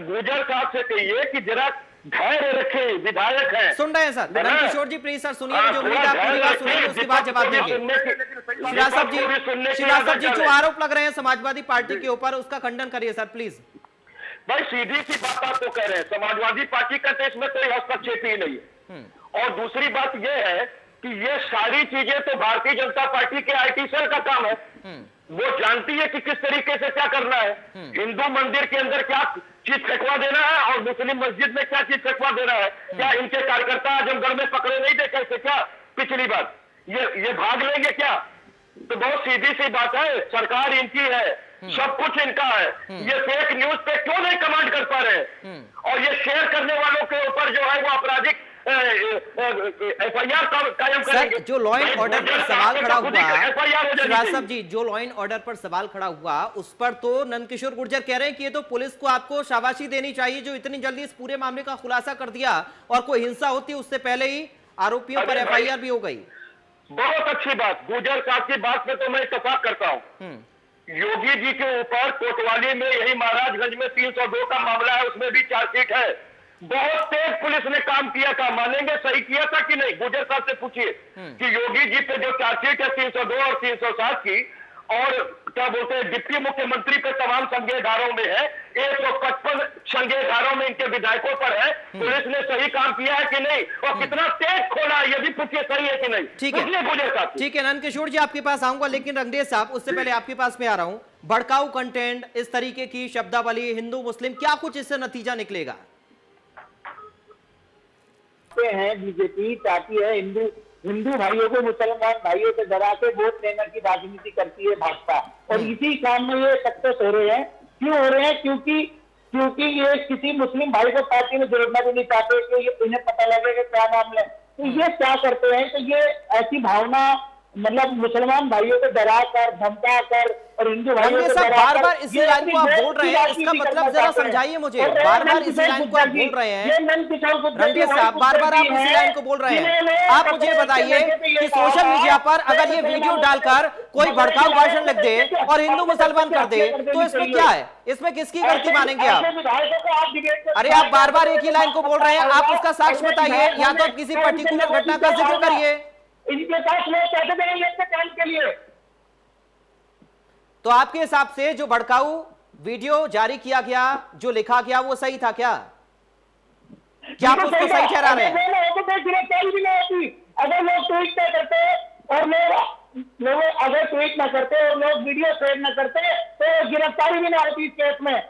गुर्जर साहब से कहिए कि जरा धैर्य रखे, विधायक है। सुन रहे हैं sir, Nand Kishore ji please sir सुनिए, मुझे उम्मीद है आप पूरी बात सुनेंगे, उसके बाद जवाब देंगे। श्रीवास्तव जी जो आरोप लग रहे हैं समाजवादी पार्टी के ऊपर, उसका खंडन करिए सर प्लीज। भाई सीधी सी बात आप तो कह रहे हैं, समाजवादी पार्टी का तो इसमें कोई हस्तक्षेप ही नहीं है, और दूसरी बात यह है कि ये सारी चीजें तो भारतीय जनता पार्टी के IT सेल का काम है, वो जानती है कि किस तरीके से क्या करना है, हिंदू मंदिर के अंदर क्या चीज फेंकवा देना है और मुस्लिम मस्जिद में क्या चीज फेंकवा देना है। क्या इनके कार्यकर्ता आजमगढ़ में पकड़े नहीं थे कैसे? क्या पिछली बार ये भाग लेंगे क्या? तो बहुत सीधी सी बात है, सरकार इनकी है, सब कुछ इनका है, ये फेक न्यूज पे क्यों नहीं कमांड कर पा रहे? और ये शेयर करने वालों के ऊपर जो है वो आपराधिक FIR कायम करेंगे। जो लॉ एंड ऑर्डर पर सवाल खड़ा हुआ श्रीवास्तव जी, जो लॉ एंड ऑर्डर पर सवाल खड़ा हुआ उस पर तो नंदकिशोर गुर्जर कह रहे हैं कि ये तो पुलिस को आपको शाबाशी देनी चाहिए जो इतनी जल्दी इस पूरे मामले का खुलासा कर दिया, और कोई हिंसा होती उससे पहले ही आरोपियों पर FIR भी हो गई। बहुत अच्छी बात, गुर्जर साहब की बात में तो मैं इत्तेफाक करता हूँ। योगी जी के ऊपर कोतवाली में यही महाराजगंज में 302 का मामला है, उसमें भी चार्जशीट है। बहुत तेज पुलिस ने काम किया था, मानेंगे सही किया था कि नहीं? गुर्जर साहब से पूछिए कि योगी जी पे जो चार्जशीट है 302 और 307 की, और क्या बोलते हैं डिप्टी मुख्यमंत्री पे तमाम संज्ञेय धाराओं में है, 155 संज्ञेय धाराओं में इनके विधायकों पर है। पुलिस ने सही काम किया है कि नहीं, और कितना तेज खोला ये भी पूछिए, सही है कि नहीं? ठीक है गुर्जर साहब, ठीक है नंद किशोर जी आपके पास आऊंगा, लेकिन रंगरेज साहब उससे पहले आपके पास में आ रहा हूं। भड़काऊ कंटेंट, इस तरीके की शब्दावली, हिंदू मुस्लिम, क्या कुछ इससे नतीजा निकलेगा? हैं बीजेपी चाहती है हिंदू भाइयों को मुसलमान भाइयों से डरा के वोट लेने की राजनीति करती है भाजपा, और इसी काम में ये सक्सेस हो रहे हैं। क्यों हो रहे हैं? क्योंकि क्योंकि ये किसी मुस्लिम भाई को पार्टी में जोड़ना भी नहीं चाहते कि ये इन्हें पता लगे कि क्या मामला है। तो ये क्या करते हैं, तो ये ऐसी भावना मतलब मुसलमान भाइयों को डरा कर, धमका कर और हिंदू भाइयों को डरा बार बार इसी लाइन को आप बोल रहे हैं, इसका मतलब जरा समझाइए मुझे। बार बार इसी लाइन को आप बोल रहे हैं रणधीर साहब, बार बार आप इसी लाइन को बोल रहे हैं। आप मुझे बताइए कि सोशल मीडिया पर अगर ये वीडियो डालकर कोई भड़काऊ भाषण लिख दे और हिंदू मुसलमान कर दे तो इसमें क्या है, इसमें किसकी गलती मानेंगे आप? अरे आप बार बार एक ही लाइन को बोल रहे हैं, आप उसका साक्ष्य बताइए, या तो आप किसी पर्टिकुलर घटना का जिक्र करिए। इनके पास लोग पैसे देंगे इसके काम के लिए। तो आपके हिसाब से जो भड़काऊ वीडियो जारी किया गया, जो लिखा गया, वो सही था क्या? क्या आप उसको सही ठहरा रहे हैं? गिरफ्तारी भी नहीं होती अगर लोग ट्वीट ना करते और लोग अगर ट्वीट ना करते और लोग वीडियो शेयर ना करते तो गिरफ्तारी भी ना होती इस केस में।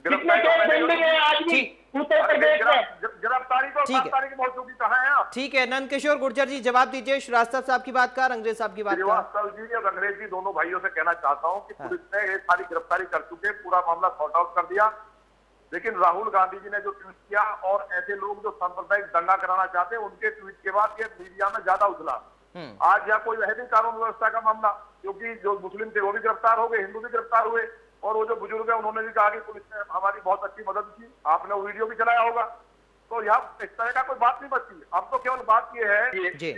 कितने केस पेंडिंग है आज भी उत्तर प्रदेश में? गिरफ्तारी की मौजूदगी कहाँ है आप? ठीक है, नंद किशोर गुर्जर जी जवाब दीजिए श्रीवास्तव साहब की बात का, अंग्रेज साहब की बात का। श्रीवास्तव जी और अंग्रेज जी दोनों भाइयों से कहना चाहता हूं कि पुलिस ने ये सारी गिरफ्तारी कर चुके, पूरा मामला सॉर्ट आउट कर दिया। लेकिन राहुल गांधी जी ने जो ट्वीट किया और ऐसे लोग जो सांप्रदायिक दंगा कराना चाहते हैं उनके ट्वीट के बाद ये मीडिया में ज्यादा उछला। आज या कोई वह भी कानून व्यवस्था का मामला, क्योंकि जो मुस्लिम थे वो भी गिरफ्तार हो गए, हिंदू भी गिरफ्तार हुए, और वो जो बुजुर्ग है उन्होंने भी कहा कि पुलिस ने हमारी बहुत अच्छी मदद की। आपने वो वीडियो भी चलाया होगा, तो यहाँ इस तरह का कोई बात नहीं बचती। अब तो केवल बात ये है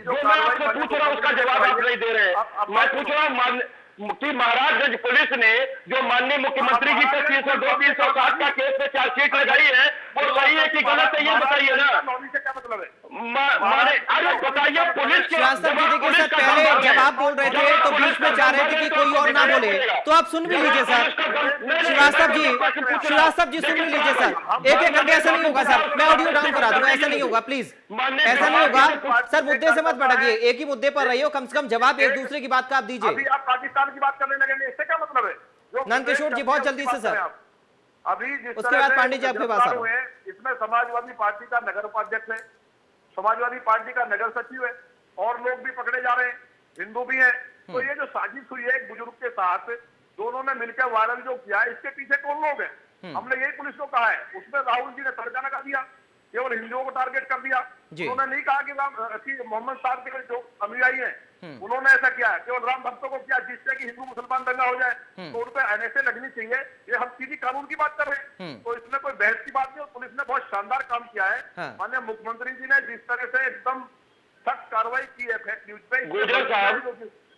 जो मैं आपसे पूछ रहा हूँ उसका जवाब आप नहीं दे रहे हैं। मैं पूछ रहा हूँ कि महाराजगंज पुलिस ने जो माननीय मुख्यमंत्री जी पे 302-307 का केस में चार्जशीट लगाई है वो सही है कि गलत है, ये बताइए ना। से क्या मतलब है? अरे बताइए पुलिस के सर पहले जब आप बोल रहे थे तो बीच में चाह रहे थे कि कोई और ना बोले, तो आप सुन भी लीजिए सर। श्रीवास्तव जी सुन भी लीजिए सर, एक एक करके ऐसा नहीं होगा सर, मैं ऑडियो डाउन करा दूंगा, ऐसा नहीं होगा प्लीज, ऐसा नहीं होगा सर। मुद्दे से मत भटकिए, एक ही मुद्दे पर रहिए, कम से कम जवाब एक दूसरे की बात का आप दीजिए। अभी आप पाकिस्तान की बात करने लगेंगे, इससे क्या मतलब है? नंद किशोर जी बहुत जल्दी से सर, अभी उसके बाद पांडे जी आपके पास हुए, इसमें समाजवादी पार्टी का नगर उपाध्यक्ष है, समाजवादी पार्टी का नगर सचिव है, और लोग भी पकड़े जा रहे हैं, हिंदू भी हैं। तो ये जो साजिश हुई है एक बुजुर्ग के साथ, दोनों ने मिलकर वायरल जो किया है, इसके पीछे कौन लोग हैं? हमने यही पुलिस को कहा है। उसमें राहुल जी ने तर्जमा कर दिया, केवल हिंदुओं को टारगेट कर दिया। उन्होंने नहीं कहा कि मोहम्मद साहब के जो अनुयायी हैं उन्होंने ऐसा किया है, केवल राम भक्तों को किया, जिससे कि हिंदू मुसलमान दंगा हो जाए। तो उन पर एनएसए लगनी चाहिए। ये हम सीधी कानून की बात कर रहे हैं, तो इसमें कोई बहस की बात नहीं। और पुलिस ने बहुत शानदार काम किया है। माननीय मुख्यमंत्री जी ने जिस तरह से एकदम सख्त कार्रवाई की है फेक न्यूज पे,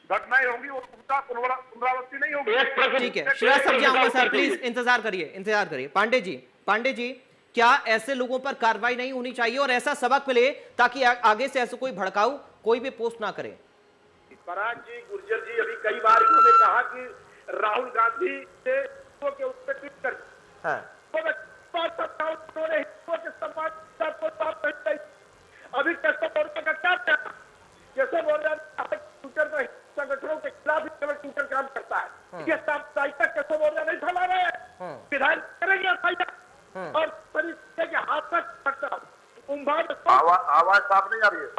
घटनाएं होंगी और उनका पुनरावृत्ति नहीं होगी। ठीक है, श्रीवास्तव जी आऊंगा सर, प्लीज इंतजार करिए। पांडे जी क्या ऐसे लोगों पर कार्रवाई नहीं होनी चाहिए और ऐसा सबक मिले ताकि आगे से ऐसे कोई भड़काऊ कोई भी पोस्ट ना करे? पराग जी, गुर्जर जी, अभी कई बार इन्होंने कहा कि राहुल गांधी से के ऊपर ट्वीट कर अभी केशव का क्या केशव ट्विटर संगठनों के खिलाफ ट्विटर काम करता है। ये साप्ताहिकता केशव नहीं फैला रहे हैं, विधायक करेंगे और तरीके के हाथ तक आवाज साफ नहीं आ रही है।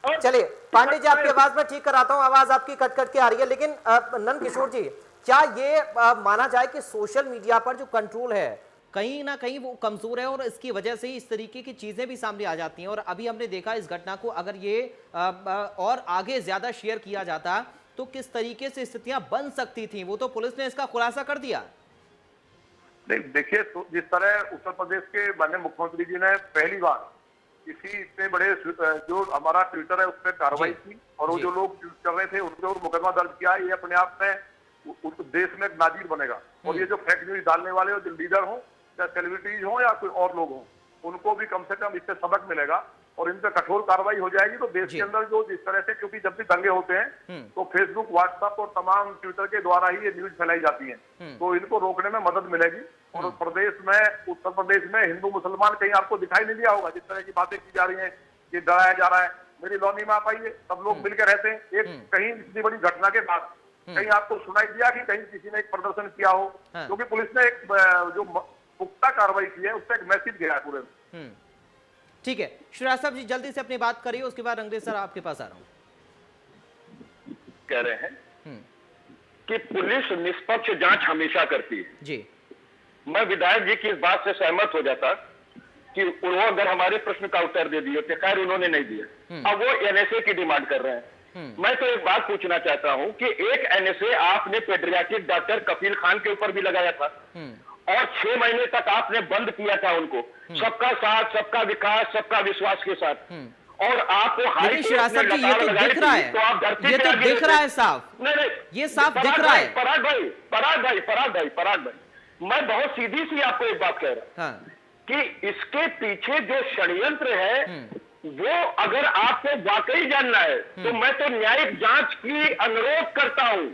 चलिए पांडे जी आपकी आवाज में ठीक कराता हूं, आवाज आपकी कट कट के आ रही है। लेकिन नंद किशोर जी, क्या ये माना जाए कि सोशल मीडिया पर जो कंट्रोल है कहीं ना कहीं वो कमजोर है और इसकी वजह से ही इस तरीके की चीजें भी सामने आ जाती हैं? और अभी हमने देखा इस घटना को अगर ये और आगे ज्यादा शेयर किया जाता तो किस तरीके से स्थितियां बन सकती थी, वो तो पुलिस ने इसका खुलासा कर दिया। नहीं देखिए, तो जिस तरह उत्तर प्रदेश के माननीय मुख्यमंत्री जी ने पहली बार किसी इतने बड़े जो हमारा ट्विटर है उस पर कार्रवाई की और वो जो लोग ट्वीट कर रहे थे उनके ऊपर मुकदमा दर्ज किया, ये अपने आप में उस देश में एक नाजीर बनेगा। और ये जो फेक न्यूज डालने वाले हो, जो लीडर हो या सेलिब्रिटीज हो या कोई और लोग हो, उनको भी कम से कम इससे सबक मिलेगा और इन पर कठोर कार्रवाई हो जाएगी। तो देश के अंदर जो जिस तरह से, क्योंकि जब भी दंगे होते हैं तो फेसबुक, व्हाट्सएप और तमाम ट्विटर के द्वारा ही ये न्यूज फैलाई जाती है, तो इनको रोकने में मदद मिलेगी। और प्रदेश में, उत्तर प्रदेश में हिंदू मुसलमान कहीं आपको दिखाई नहीं दिया होगा जिस तरह की बातें की जा रही हैं कि डराया जा रहा है। मेरी लॉनी में आप आइए, सब लोग मिलकर रहते हैं। एक कहीं इतनी बड़ी घटना के बाद कहीं आपको सुनाई दिया कि कहीं किसी ने एक प्रदर्शन किया हो? क्योंकि पुलिस ने एक जो पुख्ता कार्रवाई की है उससे एक मैसेज गया है पूरे। ठीक है, श्रीवास्तव जी जल्दी से अपनी बात करिए, उसके बाद अंग्रेज सर आपके पास आ रहा हूं। कह रहे हैं कि पुलिस निष्पक्ष जांच हमेशा करती है जी। मैं विधायक जी की इस बात से सहमत हो जाता कि वो अगर हमारे प्रश्न का उत्तर दे दिए, खैर उन्होंने नहीं दिया। अब वो एनएसए की डिमांड कर रहे हैं। मैं तो एक बात पूछना चाहता हूं कि एक एनएसए आपने पेडियाट्रिक डॉक्टर कफील खान के ऊपर भी लगाया था और 6 महीने तक आपने बंद किया था उनको, सबका साथ, सबका विकास, सबका विश्वास के साथ। और आपको लेकिन श्रीवास्तव जी ये तो दिख रहा है, तो आप ये तो दिख रहा है साफ, नहीं, ये साफ दिख रहा है। पराग भाई, मैं बहुत सीधी सी आपको एक बात कह रहा हूं कि इसके पीछे जो षड्यंत्र है वो अगर आपको वाकई जानना है तो मैं तो न्यायिक जांच की अनुरोध करता हूं,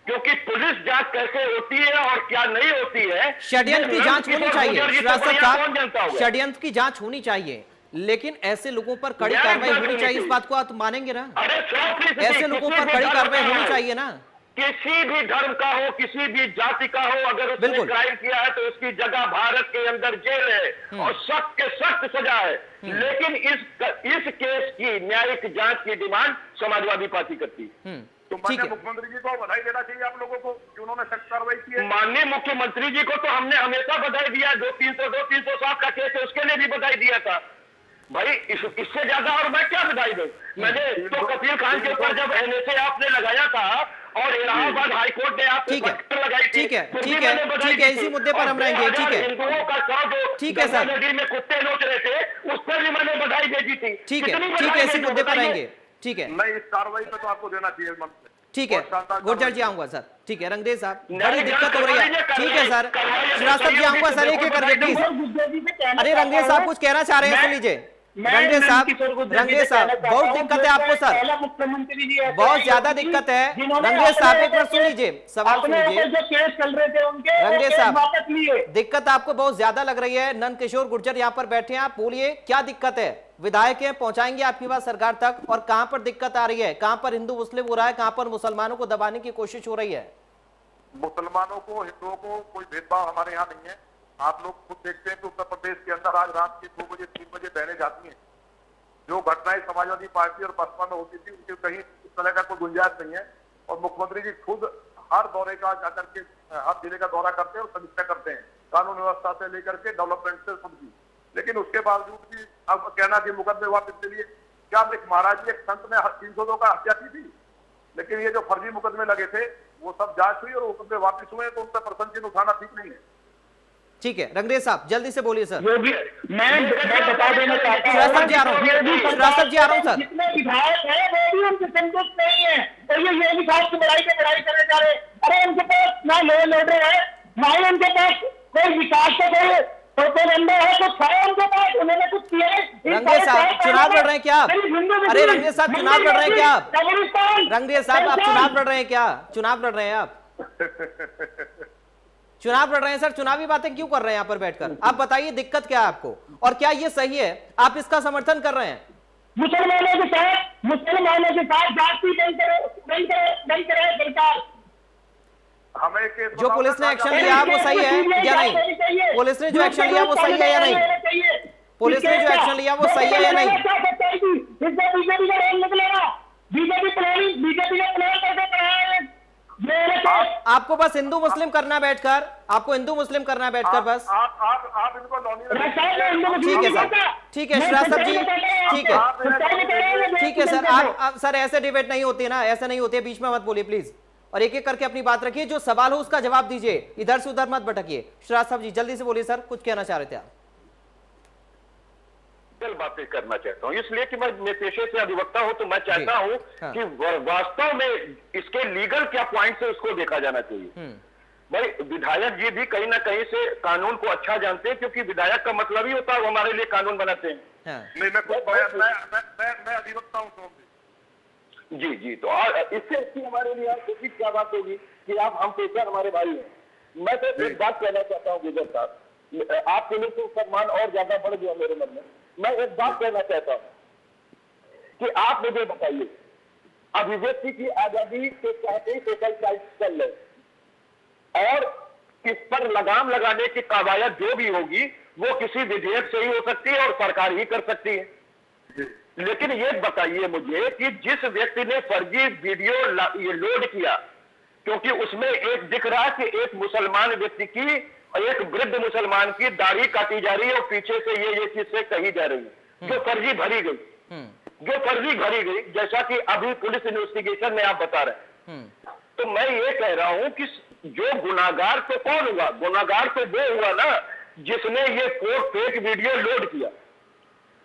क्योंकि पुलिस जांच कैसे होती है और क्या नहीं होती है, षड्यंत्र की जांच होनी चाहिए श्रीवास्तव साहब, षड्यंत्र की जांच होनी चाहिए, लेकिन ऐसे लोगों पर कड़ी कार्रवाई होनी चाहिए। इस बात को आप मानेंगे ना? ऐसे लोगों पर कड़ी कार्रवाई होनी चाहिए ना? किसी भी धर्म का हो, किसी भी जाति का हो, अगर उसने क्राइम किया है तो उसकी जगह भारत के अंदर जेल है और सख्त के सख्त सजा है। लेकिन इस केस की न्यायिक जांच की डिमांड समाजवादी पार्टी करती है। तो माननीय मुख्यमंत्री जी को बधाई देना चाहिए आप लोगों को कि उन्होंने सख्त कार्रवाई की है। माननीय मुख्यमंत्री जी को तो हमने हमेशा बधाई दिया, 307 का केस है उसके लिए भी बधाई दिया था भाई। इससे ज्यादा और मैं क्या बधाई दूं? मैंने तो कफील खान के ऊपर जब एनएसए आपने लगाया था और इलाहाबाद हाईकोर्ट ने आपको लगाई थी, ठीक है, इसी मुद्दे पर हम रहेंगे। ठीक है, हिंदुओं का शव जो ठीक है सर, नदी में कुत्ते नोच रहे थे उस पर भी मैंने बधाई भेजी थी। ठीक है, इसी मुद्दे पर रहेंगे। ठीक है, नहीं, इस कार्रवाई पे तो आपको देना चाहिए। ठीक है, गुर्जर जी आऊंगा सर। ठीक है, रंगदेव साहब, बड़ी दिक्कत हो रही है। ठीक है सर, श्रीवास्तव जी आऊंगा सर, एक एक करके प्लीज। अरे रंगदेव साहब कुछ कहना चाह रहे हैं, सुन लीजिए। रंगदेव साहब बहुत दिक्कत है आपको सर, मुख्यमंत्री जी बहुत ज्यादा दिक्कत है। रंगदेव साहब एक बार सुन लीजिए, सवाल सुन लीजिए। जो केस चल रहे थे उनके रंगदेव साहब, दिक्कत आपको बहुत ज्यादा लग रही है। नंद किशोर गुर्जर यहाँ पर बैठे हैं, आप बोलिए क्या दिक्कत है? विधायक हैं, पहुंचाएंगे आपकी बात सरकार तक। और कहां पर दिक्कत आ रही है? कहां पर हिंदू मुस्लिम हो रहा है? कहां पर मुसलमानों को दबाने की कोशिश हो रही है? मुसलमानों को, हिंदुओं को कोई भेदभाव हमारे यहाँ नहीं है। आप लोग खुद देखते हैं कि उत्तर प्रदेश के अंदर आज रात के 2 बजे 3 बजे बहनें जाती हैं। जो घटनाएं समाजवादी पार्टी और बसपा में होती थी उनके कहीं इस तरह का कोई गुंजाइश नहीं है। और मुख्यमंत्री जी खुद हर दौरे का जाकर के हर जिले का दौरा करते हैं और समीक्षा करते हैं, कानून व्यवस्था से लेकर के डेवलपमेंट से सबकी। लेकिन उसके बावजूद भी अब कहना कि मुकदमे वापस के लिए क्या, एक महाराज जी एक संत ने 302 का हत्या की थी, लेकिन ये जो फर्जी मुकदमे लगे थे वो सब जांच हुई और मुकदमे वापस हुए, तो उन पर प्रश्न चिन्ह उठाना ठीक नहीं है। ठीक है, रंगदेव साहब जल्दी से बोलिए सर। मैं बता देना चाहता हूँ, श्रीवास्तव जी आ रहा हूँ सर। जितने विधायक है वो भी उनसे संतुष्ट नहीं है और ये योगी साहब की बड़ाई पे बड़ाई करने जा रहे। अरे उनके पास ना लोडर है, ना ही उनके पास कोई विकास का कोई प्रोपेगेंडा है, कुछ है उनके पास, उन्होंने कुछ किया है। रंगदेव साहब चुनाव लड़ रहे हैं क्या आप? अरे रंगदेव साहब चुनाव लड़ रहे हैं क्या आप? रंगदेव साहब आप चुनाव लड़ रहे हैं क्या? चुनाव लड़ रहे हैं आप? चुनाव लड़ रहे हैं सर, चुनावी बातें क्यों कर रहे हैं यहाँ पर बैठकर? आप बताइए दिक्कत क्या है आपको और क्या ये सही है? आप इसका समर्थन कर रहे हैं? मुसलमानों के साथ जाति नहीं करे सरकार। हमें जो पुलिस ने एक्शन लिया वो सही है या नहीं? पुलिस ने जो एक्शन लिया वो सही है या नहीं? पुलिस ने जो एक्शन लिया वो सही है या नहीं? बीजेपी का रोल निकलेगा, बीजेपी का प्लान करके कराया। आपको बस हिंदू मुस्लिम करना बैठकर, आपको हिंदू मुस्लिम करना बैठकर बस। आप इनको ठीक है सर, ठीक है श्रीवास्तव जी, ठीक है सर। आप सर ऐसे डिबेट नहीं होती ना, ऐसे नहीं होते, बीच में मत बोलिए प्लीज, और एक एक करके अपनी बात रखिए। जो सवाल हो उसका जवाब दीजिए, इधर से उधर मत भटकिए। श्रीवास्तव जी जल्दी से बोलिए सर, कुछ कहना चाह रहे थे आप? बातें करना चाहता हूं इसलिए कि मैं पेशे से अधिवक्ता हूं, तो मैं चाहता हूं कि वास्तव में इसके लीगल क्या पॉइंट है उसको देखा जाना चाहिए। भाई विधायक जी भी कहीं ना कहीं से कानून को अच्छा जानते हैं, क्योंकि विधायक का मतलब ही होता है वो हमारे लिए कानून बनाते हैं। नहीं, मैं अधिवक्ता हूं जी। तो इससे अच्छी हमारे लिए क्या बात होगी कि आप हम पेशा हमारे भाई हैं। मैं तो एक बात कहना चाहता हूँ गुजर साहब, आपके लिए तो सम्मान और ज्यादा बढ़ गया मेरे मन में। मैं एक बात कहना चाहता हूं कि आप मुझे बताइए, अभिव्यक्ति की आजादी के कहते ही सोशल साइट चल रहे और इस पर लगाम लगाने की कवायद जो भी होगी वो किसी विधेयक से ही हो सकती है और सरकार ही कर सकती है। लेकिन ये बताइए मुझे कि जिस व्यक्ति ने फर्जी वीडियो ये लोड किया, क्योंकि उसमें एक दिख रहा कि एक मुसलमान व्यक्ति की एक वृद्ध मुसलमान की दाढ़ी काटी जा रही है और पीछे से ये चीजें कही जा रही है जो फर्जी भरी गई, जैसा कि अभी पुलिस इन्वेस्टिगेशन में आप बता रहे हैं। तो मैं ये कह रहा हूं कि जो गुनाहगार तो कौन हुआ? गुनाहगार तो वो हुआ ना जिसने ये फेक वीडियो लोड किया,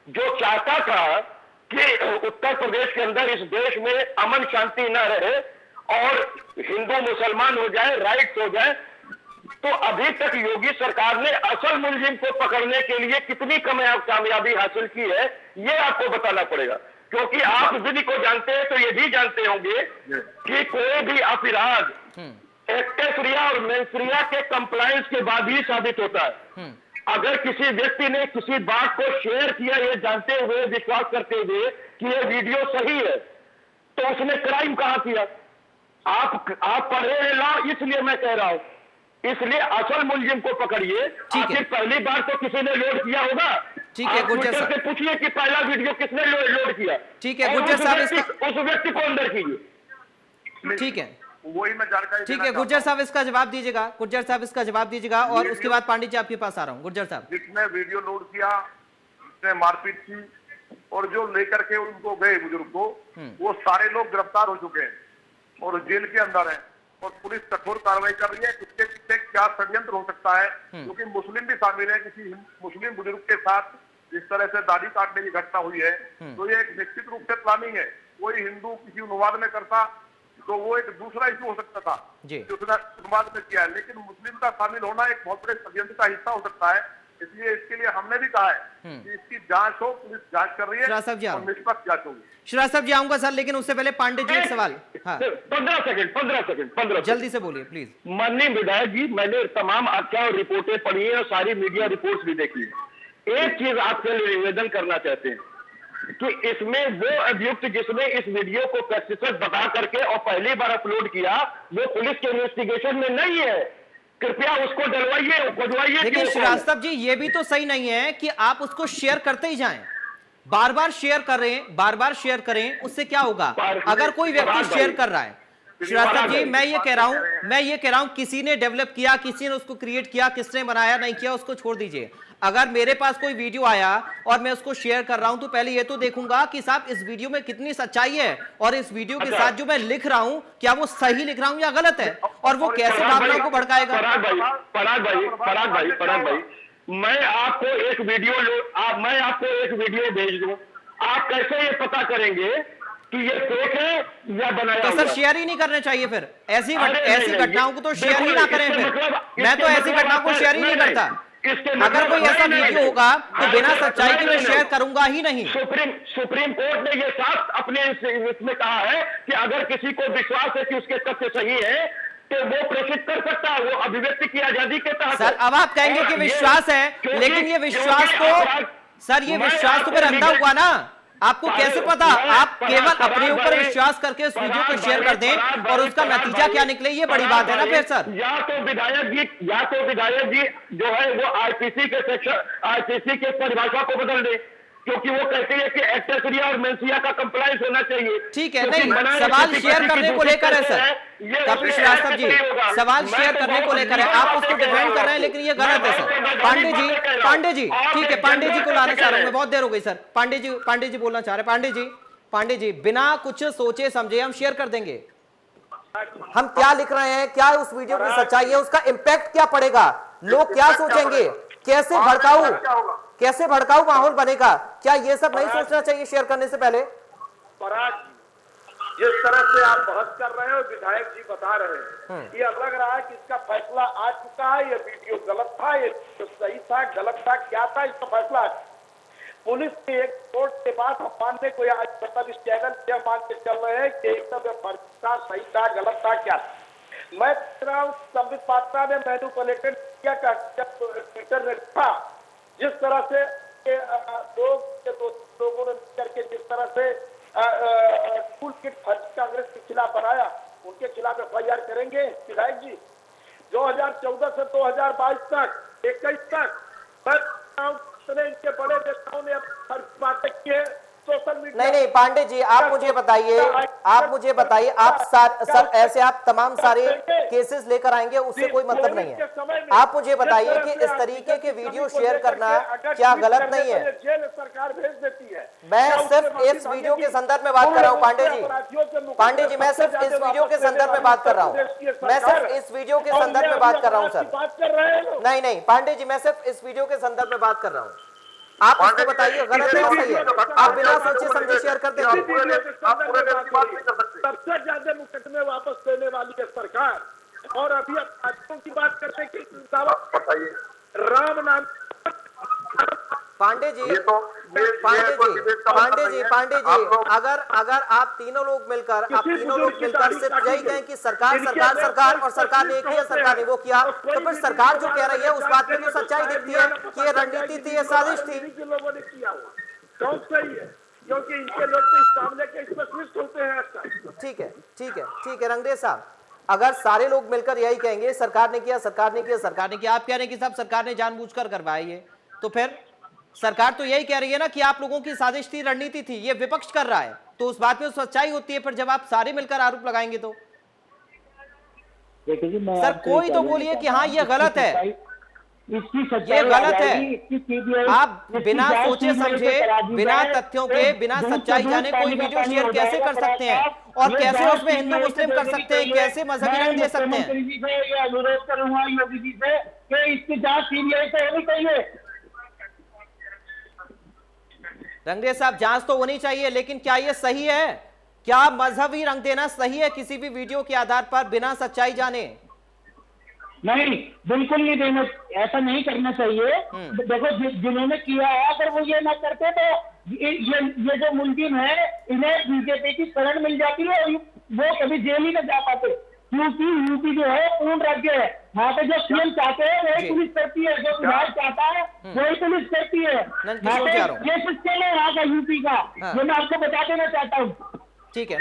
जो चाहता था कि उत्तर प्रदेश के अंदर इस देश में अमन शांति न रहे और हिंदू मुसलमान हो जाए, राइट्स हो जाए। तो अभी तक योगी सरकार ने असल मुलजिम को पकड़ने के लिए कितनी कामयाबी हासिल की है, ये आपको बताना पड़ेगा। क्योंकि आप विधि को जानते हैं तो ये भी जानते होंगे कि कोई भी अपराध एक्टेसरिया और मेंसरिया के कंप्लायंस के बाद ही साबित होता है। अगर किसी व्यक्ति ने किसी बात को शेयर किया ये जानते हुए, विश्वास करते हुए कि ये वीडियो सही है, तो उसने क्राइम कहां किया? आप पढ़े हैं लॉ, इसलिए मैं कह रहा हूं, इसलिए असल मुलजिम को पकड़िए। आखिर पहली बार तो किसी ने लोड किया होगा। ठीक है गुर्जर साहब, से पूछिए कि पहला वीडियो किसने लोड किया। ठीक है गुर्जर साहब, उस व्यक्ति को अंदर कीजिए। ठीक है, वही मैं जानकारी। ठीक है गुर्जर साहब, इसका जवाब दीजिएगा। गुर्जर साहब इसका जवाब दीजिएगा और उसके बाद पांडे जी आपके पास आ रहा हूं। गुर्जर साहब, जिसने वीडियो लोड किया, जिसने मारपीट की और जो लेकर के उनको गए बुजुर्ग को, वो सारे लोग गिरफ्तार हो चुके हैं और जेल के अंदर हैं और पुलिस कठोर कार्रवाई कर रही है। इसके पीछे क्या षड्यंत्र हो सकता है, क्योंकि मुस्लिम भी शामिल है। किसी मुस्लिम बुजुर्ग के साथ जिस तरह से दाढ़ी काटने की घटना हुई है, तो ये एक निश्चित रूप से प्लानिंग है। कोई हिंदू किसी अनुवाद में करता तो वो एक दूसरा इशू हो सकता था जो उसने अनुवाद में किया है, लेकिन मुस्लिम का शामिल होना एक बहुत बड़े षड्यंत्र का हिस्सा हो सकता है। इसलिए इसके लिए हमने भी कहा है कि इसकी जांच हो, पुलिस जांच कर रही है और निष्पक्ष जांच होगी। श्रीवास्तव साहब जी आऊंगा सर, लेकिन उससे पहले पांडे जी एक सवाल। हाँ 15 सेकंड जल्दी से बोलिए प्लीज। माननीय विधायक जी, मैंने तमाम आख्या और रिपोर्टें पढ़ी है और सारी मीडिया रिपोर्ट्स भी देखी है। एक चीज आपसे निवेदन करना चाहते हैं कि इसमें वो अभियुक्त जिसने इस वीडियो को प्रतिशत बता करके और पहली बार अपलोड किया, वो पुलिस के इन्वेस्टिगेशन में नहीं है। कृपया उसको डलवाइए, खोजवाइए। लेकिन श्रीवास्तव जी ये भी तो सही नहीं है कि आप उसको शेयर करते ही जाएं, बार बार शेयर करें, उससे क्या होगा? अगर कोई व्यक्ति शेयर कर रहा है, श्रीवास्तव जी मैं ये कह रहा हूं किसी ने डेवलप किया, किसी ने उसको क्रिएट किया, किसने बनाया नहीं किया उसको छोड़ दीजिए। अगर मेरे पास कोई वीडियो आया और मैं उसको शेयर कर रहा हूं तो पहले ये तो देखूंगा कि साहब इस वीडियो में कितनी सच्चाई है और इस वीडियो के साथ जो मैं लिख रहा हूं क्या वो सही लिख रहा हूं या गलत है, और वो कैसे भावनाओं को भड़काएगा। पराग भाई, मैं आपको एक वीडियो भेज दूं, आप कैसे ये पता करेंगे कि ये फेक है या बनाया तो सर शेयर ही नहीं करने चाहिए। फिर ऐसी घटनाओं को तो शेयर ही ना करें। फिर मैं तो ऐसी घटनाओं को शेयर ही नहीं करता। अगर कोई ऐसा वीडियो होगा तो बिना सच्चाई के मैं शेयर करूंगा ही नहीं। सुप्रीम कोर्ट ने यह साफ अपने इसमें कहा है कि अगर किसी को विश्वास है कि उसके तथ्य सही है तो वो प्रेषित कर सकता है, वो अभिव्यक्ति की आजादी के तहत। सर अब आप कहेंगे कि विश्वास है, लेकिन ये विश्वास तो सर ये विश्वास तो फिर अंधा हुआ ना। आपको कैसे पता? आप केवल अपने ऊपर विश्वास करके उस वीडियो को शेयर कर दें और उसका नतीजा क्या निकले, ये बड़ी बात है ना। फिर सर या तो विधायक जी जो है वो आईपीसी के परिभाषा को बदल दे, क्योंकि वो कहते हैं कि एक्टेसरिया और मेंसिया का कंप्लायंस होना चाहिए। ठीक है, नहीं सवाल शेयर करने को लेकर है सर कपिल श्रीवास्तव जी, सवाल शेयर करने को लेकर है, आप उसको डिफेंड कर रहे हैं लेकिन ये गलत है सर। पांडे जी ठीक है, पांडे जी को लाना चाह रहा हूं मैं, बहुत देर हो गई सर। पांडे जी बोलना चाह रहे हैं। पांडे जी बिना कुछ सोचे समझे हम शेयर कर देंगे। हम क्या लिख रहे हैं, क्या उस वीडियो की सच्चाई है, उसका इम्पैक्ट क्या पड़ेगा, लोग क्या सोचेंगे, कैसे भड़काऊ माहौल बनेगा, क्या ये सब नहीं सोचना चाहिए शेयर करने से पहले? जिस तरह से आप बहस कर रहे हो, विधायक जी बता रहे हैं, ये लग रहा है कि इसका फैसला आ चुका है, ये वीडियो गलत था, ये सही था, गलत था, क्या था, इसका फैसला आ चुका। पुलिस के एक कोर्ट के बाद हम मानने को आज मतलब इस चैनल से मान के चल रहे हैं कि एकदम फर्जी था, सही था, गलत था, क्या था। मैं संबित पात्रा ने मैनिपुलेटेड किया ट्विटर ने लिखा, जिस तरह से लोगों ने करके जिस तरह से टूल किट फर्जी कांग्रेस के खिलाफ बनाया, उनके खिलाफ FIR करेंगे विधायक जी। 2014 से 2022 तक 21 तक इनके बड़े नेताओं ने फर्जी बातें की है, सोशल मीडिया। नहीं पांडे जी, आप मुझे बताइए, आप सर ऐसे आप तमाम सारे केसेस लेकर आएंगे, उससे कोई मतलब नहीं है। आप मुझे बताइए कि इस तरीके के वीडियो शेयर करना क्या गलत नहीं है? जेल सरकार भेज देती है। मैं सिर्फ इस वीडियो के संदर्भ में बात कर रहा हूँ पांडे जी, मैं सिर्फ इस वीडियो के संदर्भ में बात कर रहा हूँ, मैं सिर्फ इस वीडियो के संदर्भ में बात कर रहा हूँ सर। नहीं पांडे जी, मैं सिर्फ इस वीडियो के संदर्भ में बात कर रहा हूँ। आप इसको बताइए गलत है या सही है? आप बिना सोचे समझे शेयर कर देंगे। सबसे ज्यादा मुकदमे वापस लेने वाली है सरकार, और अभी अपराधियों की बात करते कि राम नाम। पांडे जी, अगर आप तीनों लोग मिलकर सिर्फ यही कहें कि सरकार और सरकार ने एक ही सरकार ने वो किया, तो फिर सरकार जो कह रही है उस बात में तो सच्चाई दिखती है कि ये रणनीति थी, ये साजिश थी। लोगों ने किया हो कौन सही है, क्योंकि इनके लोग तो इस मामले के स्पेशलिस्ट होते हैं अक्सर। ठीक है रंगरेज साहब, अगर सारे लोग मिलकर यही कहेंगे सरकार ने किया, आप कह रहे हैं कि साहब सरकार ने जानबूझकर करवाया ये, तो फिर सरकार तो यही कह रही है ना कि आप लोगों की साजिश थी, रणनीति थी, ये विपक्ष कर रहा है, तो उस बात में सच्चाई होती है। फिर जब आप सारे मिलकर आरोप लगाएंगे तो सर कोई तो बोलिए कि हाँ ये गलत है, ये गलत है। आप बिना सोचे समझे, बिना तथ्यों के, बिना सच्चाई जाने कोई वीडियो शेयर कैसे कर सकते हैं, और कैसे उसमें हिंदू मुस्लिम कर सकते हैं, कैसे मजहबी रंग दे सकते हैं? अनुरोध करूंगा योगी जी से कि इसकी जांच सीबीआई से होनी चाहिए। रंगरेज साहब, जांच तो होनी चाहिए, लेकिन क्या ये सही है? क्या मजहबी रंग देना सही है किसी भी वीडियो के आधार पर बिना सच्चाई जाने? नहीं, बिल्कुल नहीं देना, ऐसा नहीं करना चाहिए। देखो जिन्होंने किया है, अगर वो ये ना करते तो ये जो मुलजिम है इन्हें बीजेपी की शरण मिल जाती है, वो कभी जेल ही न जा पाते, क्योंकि यूपी जो है पूर्ण राज्य है, वहाँ पे जो सीएम चाहते हैं वही पुलिस करती है, जो विधायक चाहता है वही पुलिस करती है। ये सिस्टम है यहाँ का यूपी का, ये मैं आपको बता देना चाहता हूँ। ठीक है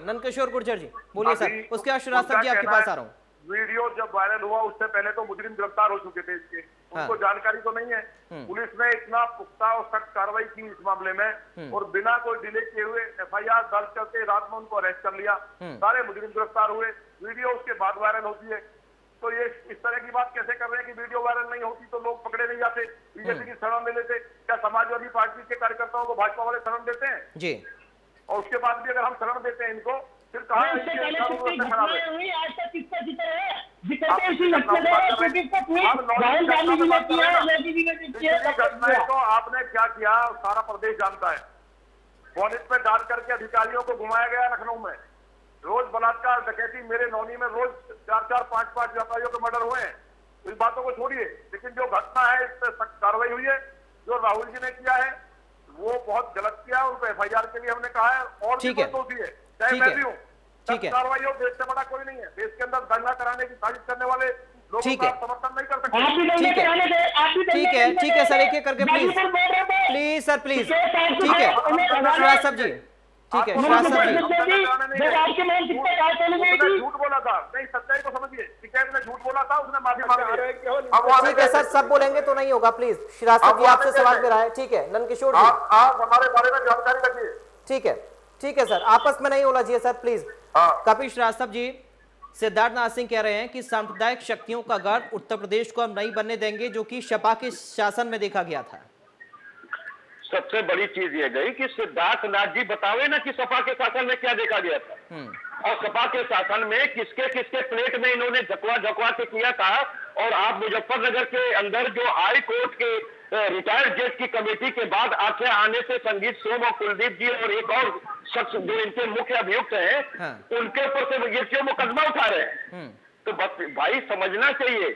नंदकिशोर गुर्जर जी बोलिए सर, उसके बाद श्रीवास्तव जी आपके पास आ रहा हूँ। वीडियो जब वायरल हुआ उससे पहले तो मुजरिम गिरफ्तार हो चुके थे इसके, उनको जानकारी तो नहीं है। पुलिस ने इतना पुख्ता और सख्त कार्रवाई की इस मामले में, और बिना कोई डिले किए हुए एफआईआर दर्ज करके रात में उनको अरेस्ट कर लिया, सारे मुजरिम गिरफ्तार हुए। वीडियो उसके बाद वायरल होती है, तो ये इस तरह की बात कैसे कर रहे हैं कि वीडियो वायरल नहीं होती तो लोग पकड़े नहीं जाते, बीजेपी की शरण ले लेते? क्या समाजवादी पार्टी के कार्यकर्ताओं को भाजपा वाले शरण देते हैं जी? और उसके बाद भी अगर हम शरण देते हैं इनको, फिर कहा तो आपने क्या किया सारा प्रदेश जानता है। बोनिस पे डाल करके अधिकारियों को घुमाया गया लखनऊ में, रोज बलात्कार डकैती, मेरे नौनी में रोज 4-4, 5-5 व्यापारियों के मर्डर हुए हैं। तो इस बातों को छोड़िए, लेकिन जो घटना है इस पर सख्त कार्रवाई हुई है। जो राहुल जी ने किया है वो बहुत गलत किया, उनको एफआईआर के लिए हमने कहा है, और भी दोषी है, चाहे मैं भी हूँ। कार्रवाई हो, देश से बड़ा कोई नहीं है। देश के अंदर दंगा कराने की साजिश करने वाले लोगों का समर्थन नहीं कर सकते। ठीक है सर, एक एक करके प्लीज सर, प्लीज। ठीक है श्रीवास्तव जी, ठीक है श्रीवास्तव जी। झूठ बोला था, नहीं सच्चाई को समझिए, शिकायत ने झूठ बोला था, उसने माफी मांगी। ठीक है सर, सब बोलेंगे तो नहीं होगा, प्लीज श्रीवास्तव जी आपसे सवाल मेरा है। ठीक है नंदकिशोर जी, आप हमारे बारे में जानकारी रखिए। ठीक है सर, आपस में नहीं उलझिए सर प्लीज। कपिल श्रीवास्तव जी, सिद्धार्थ नाथ सिंह कह रहे हैं कि सांप्रदायिक शक्तियों का गढ़ उत्तर प्रदेश को हम नहीं बनने देंगे, जो कि सपा के शासन में देखा गया था। सबसे बड़ी चीज ये गई कि सिद्धार्थ नाथ जी बतावे ना कि सपा के शासन में क्या देखा गया था, और सपा के शासन में किसके किसके प्लेट में इन्होंने झकवा के किया था। और आप मुजफ्फरनगर के अंदर जो हाई कोर्ट के रिटायर्ड जज की कमेटी के बाद आके आने से संगीत सोम और कुलदीप जी और एक और शख्स जो इनके मुख्य अभियुक्त हैं, उनके ऊपर से ये क्यों मुकदमा उठा रहे हैं? तो बस भाई समझना चाहिए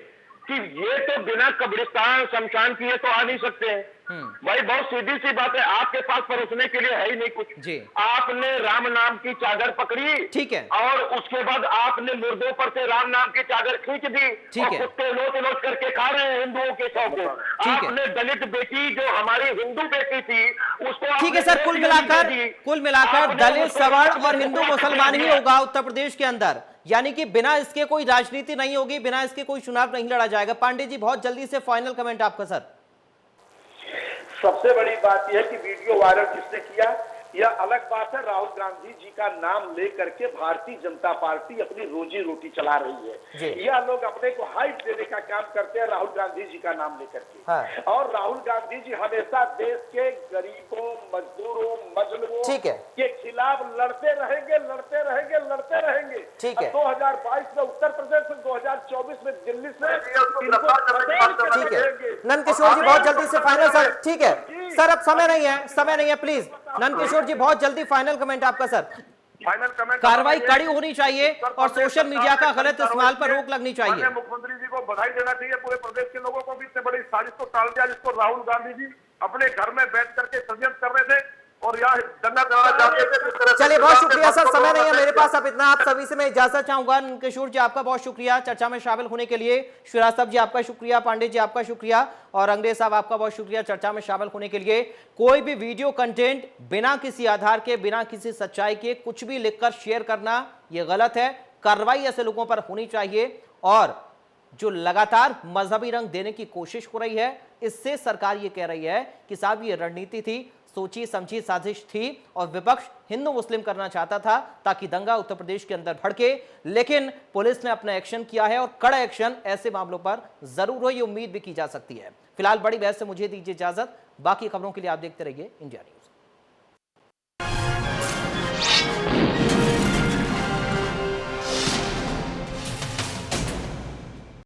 कि ये तो बिना कब्रिस्तान शमशान किए तो आ नहीं सकते हैं। भाई बहुत सीधी सी बात है, आपके पास परोसने के लिए है ही नहीं कुछ जी। आपने राम नाम की चादर पकड़ी, ठीक है, और उसके बाद आपने मुर्दों पर से राम नाम की चादर खींच दी, ठीक है, कुत्ते लोट करके खा रहे हैं हिंदुओं के शव को। आपने दलित बेटी जो हमारी हिंदू बेटी थी उसको, ठीक है सर, कुल मिलाकर दलित सवर्ण और हिंदू मुसलमान ही होगा उत्तर प्रदेश के अंदर, यानी कि बिना इसके कोई राजनीति नहीं होगी, बिना इसके कोई चुनाव नहीं लड़ा जाएगा। पांडे जी बहुत जल्दी से फाइनल कमेंट आपका सर। सबसे बड़ी बात यह है कि वीडियो वायरल किसने किया। यह अलग बात है, राहुल गांधी जी का नाम लेकर के भारतीय जनता पार्टी अपनी रोजी रोटी चला रही है। यह लोग अपने को हाइट देने का काम करते हैं राहुल गांधी जी का नाम लेकर के। हाँ। और राहुल गांधी जी हमेशा देश के गरीबों, मजदूरों, मजलूमों के खिलाफ लड़ते रहेंगे, लड़ते रहेंगे, लड़ते रहेंगे। ठीक है। 2022 में उत्तर प्रदेश में, 2024 में दिल्ली से। ठीक है नंदकिशोर जी, बहुत जल्दी से फाइनल सर। ठीक है सर, अब समय नहीं है, समय नहीं है, प्लीज नंदकिशोर जी बहुत जल्दी फाइनल कमेंट आपका सर। फाइनल कमेंट, कार्रवाई कड़ी होनी चाहिए और सोशल मीडिया का गलत इस्तेमाल पर रोक लगनी चाहिए। मुख्यमंत्री जी को बधाई देना चाहिए, पूरे प्रदेश के लोगों को भी इतने बड़ी साजिश को टाल दिया जिसको राहुल गांधी जी अपने घर में बैठ करके षड्यंत्र कर रहे थे और यहाँ दंगा कराना चाहते थे। चलिए बहुत शुक्रिया सर, समय नहीं है मेरे पास अब इतना। आप सभी से मैं इजाजत चाहूंगा। किशोर जी आपका बहुत शुक्रिया चर्चा में शामिल होने के लिए, श्रीवास्तव जी आपका शुक्रिया, पांडे जी आपका शुक्रिया और अंग्रेज साहब आपका बहुत शुक्रिया चर्चा में शामिल होने के लिए। कोई भी वीडियो कंटेंट बिना किसी आधार के, बिना किसी सच्चाई के कुछ भी लिखकर शेयर करना यह गलत है। कार्रवाई ऐसे लोगों पर होनी चाहिए और जो लगातार मजहबी रंग देने की कोशिश हो रही है, इससे सरकार ये कह रही है कि साहब ये रणनीति थी, सोची समझी साजिश थी और विपक्ष हिंदू मुस्लिम करना चाहता था ताकि दंगा उत्तर प्रदेश के अंदर भड़के। लेकिन पुलिस ने अपना एक्शन किया है और कड़ा एक्शन ऐसे मामलों पर जरूर हो, ये उम्मीद भी की जा सकती है। फिलहाल बड़ी बहस से मुझे दीजिए इजाजत, बाकी खबरों के लिए आप देखते रहिए इंडिया न्यूज।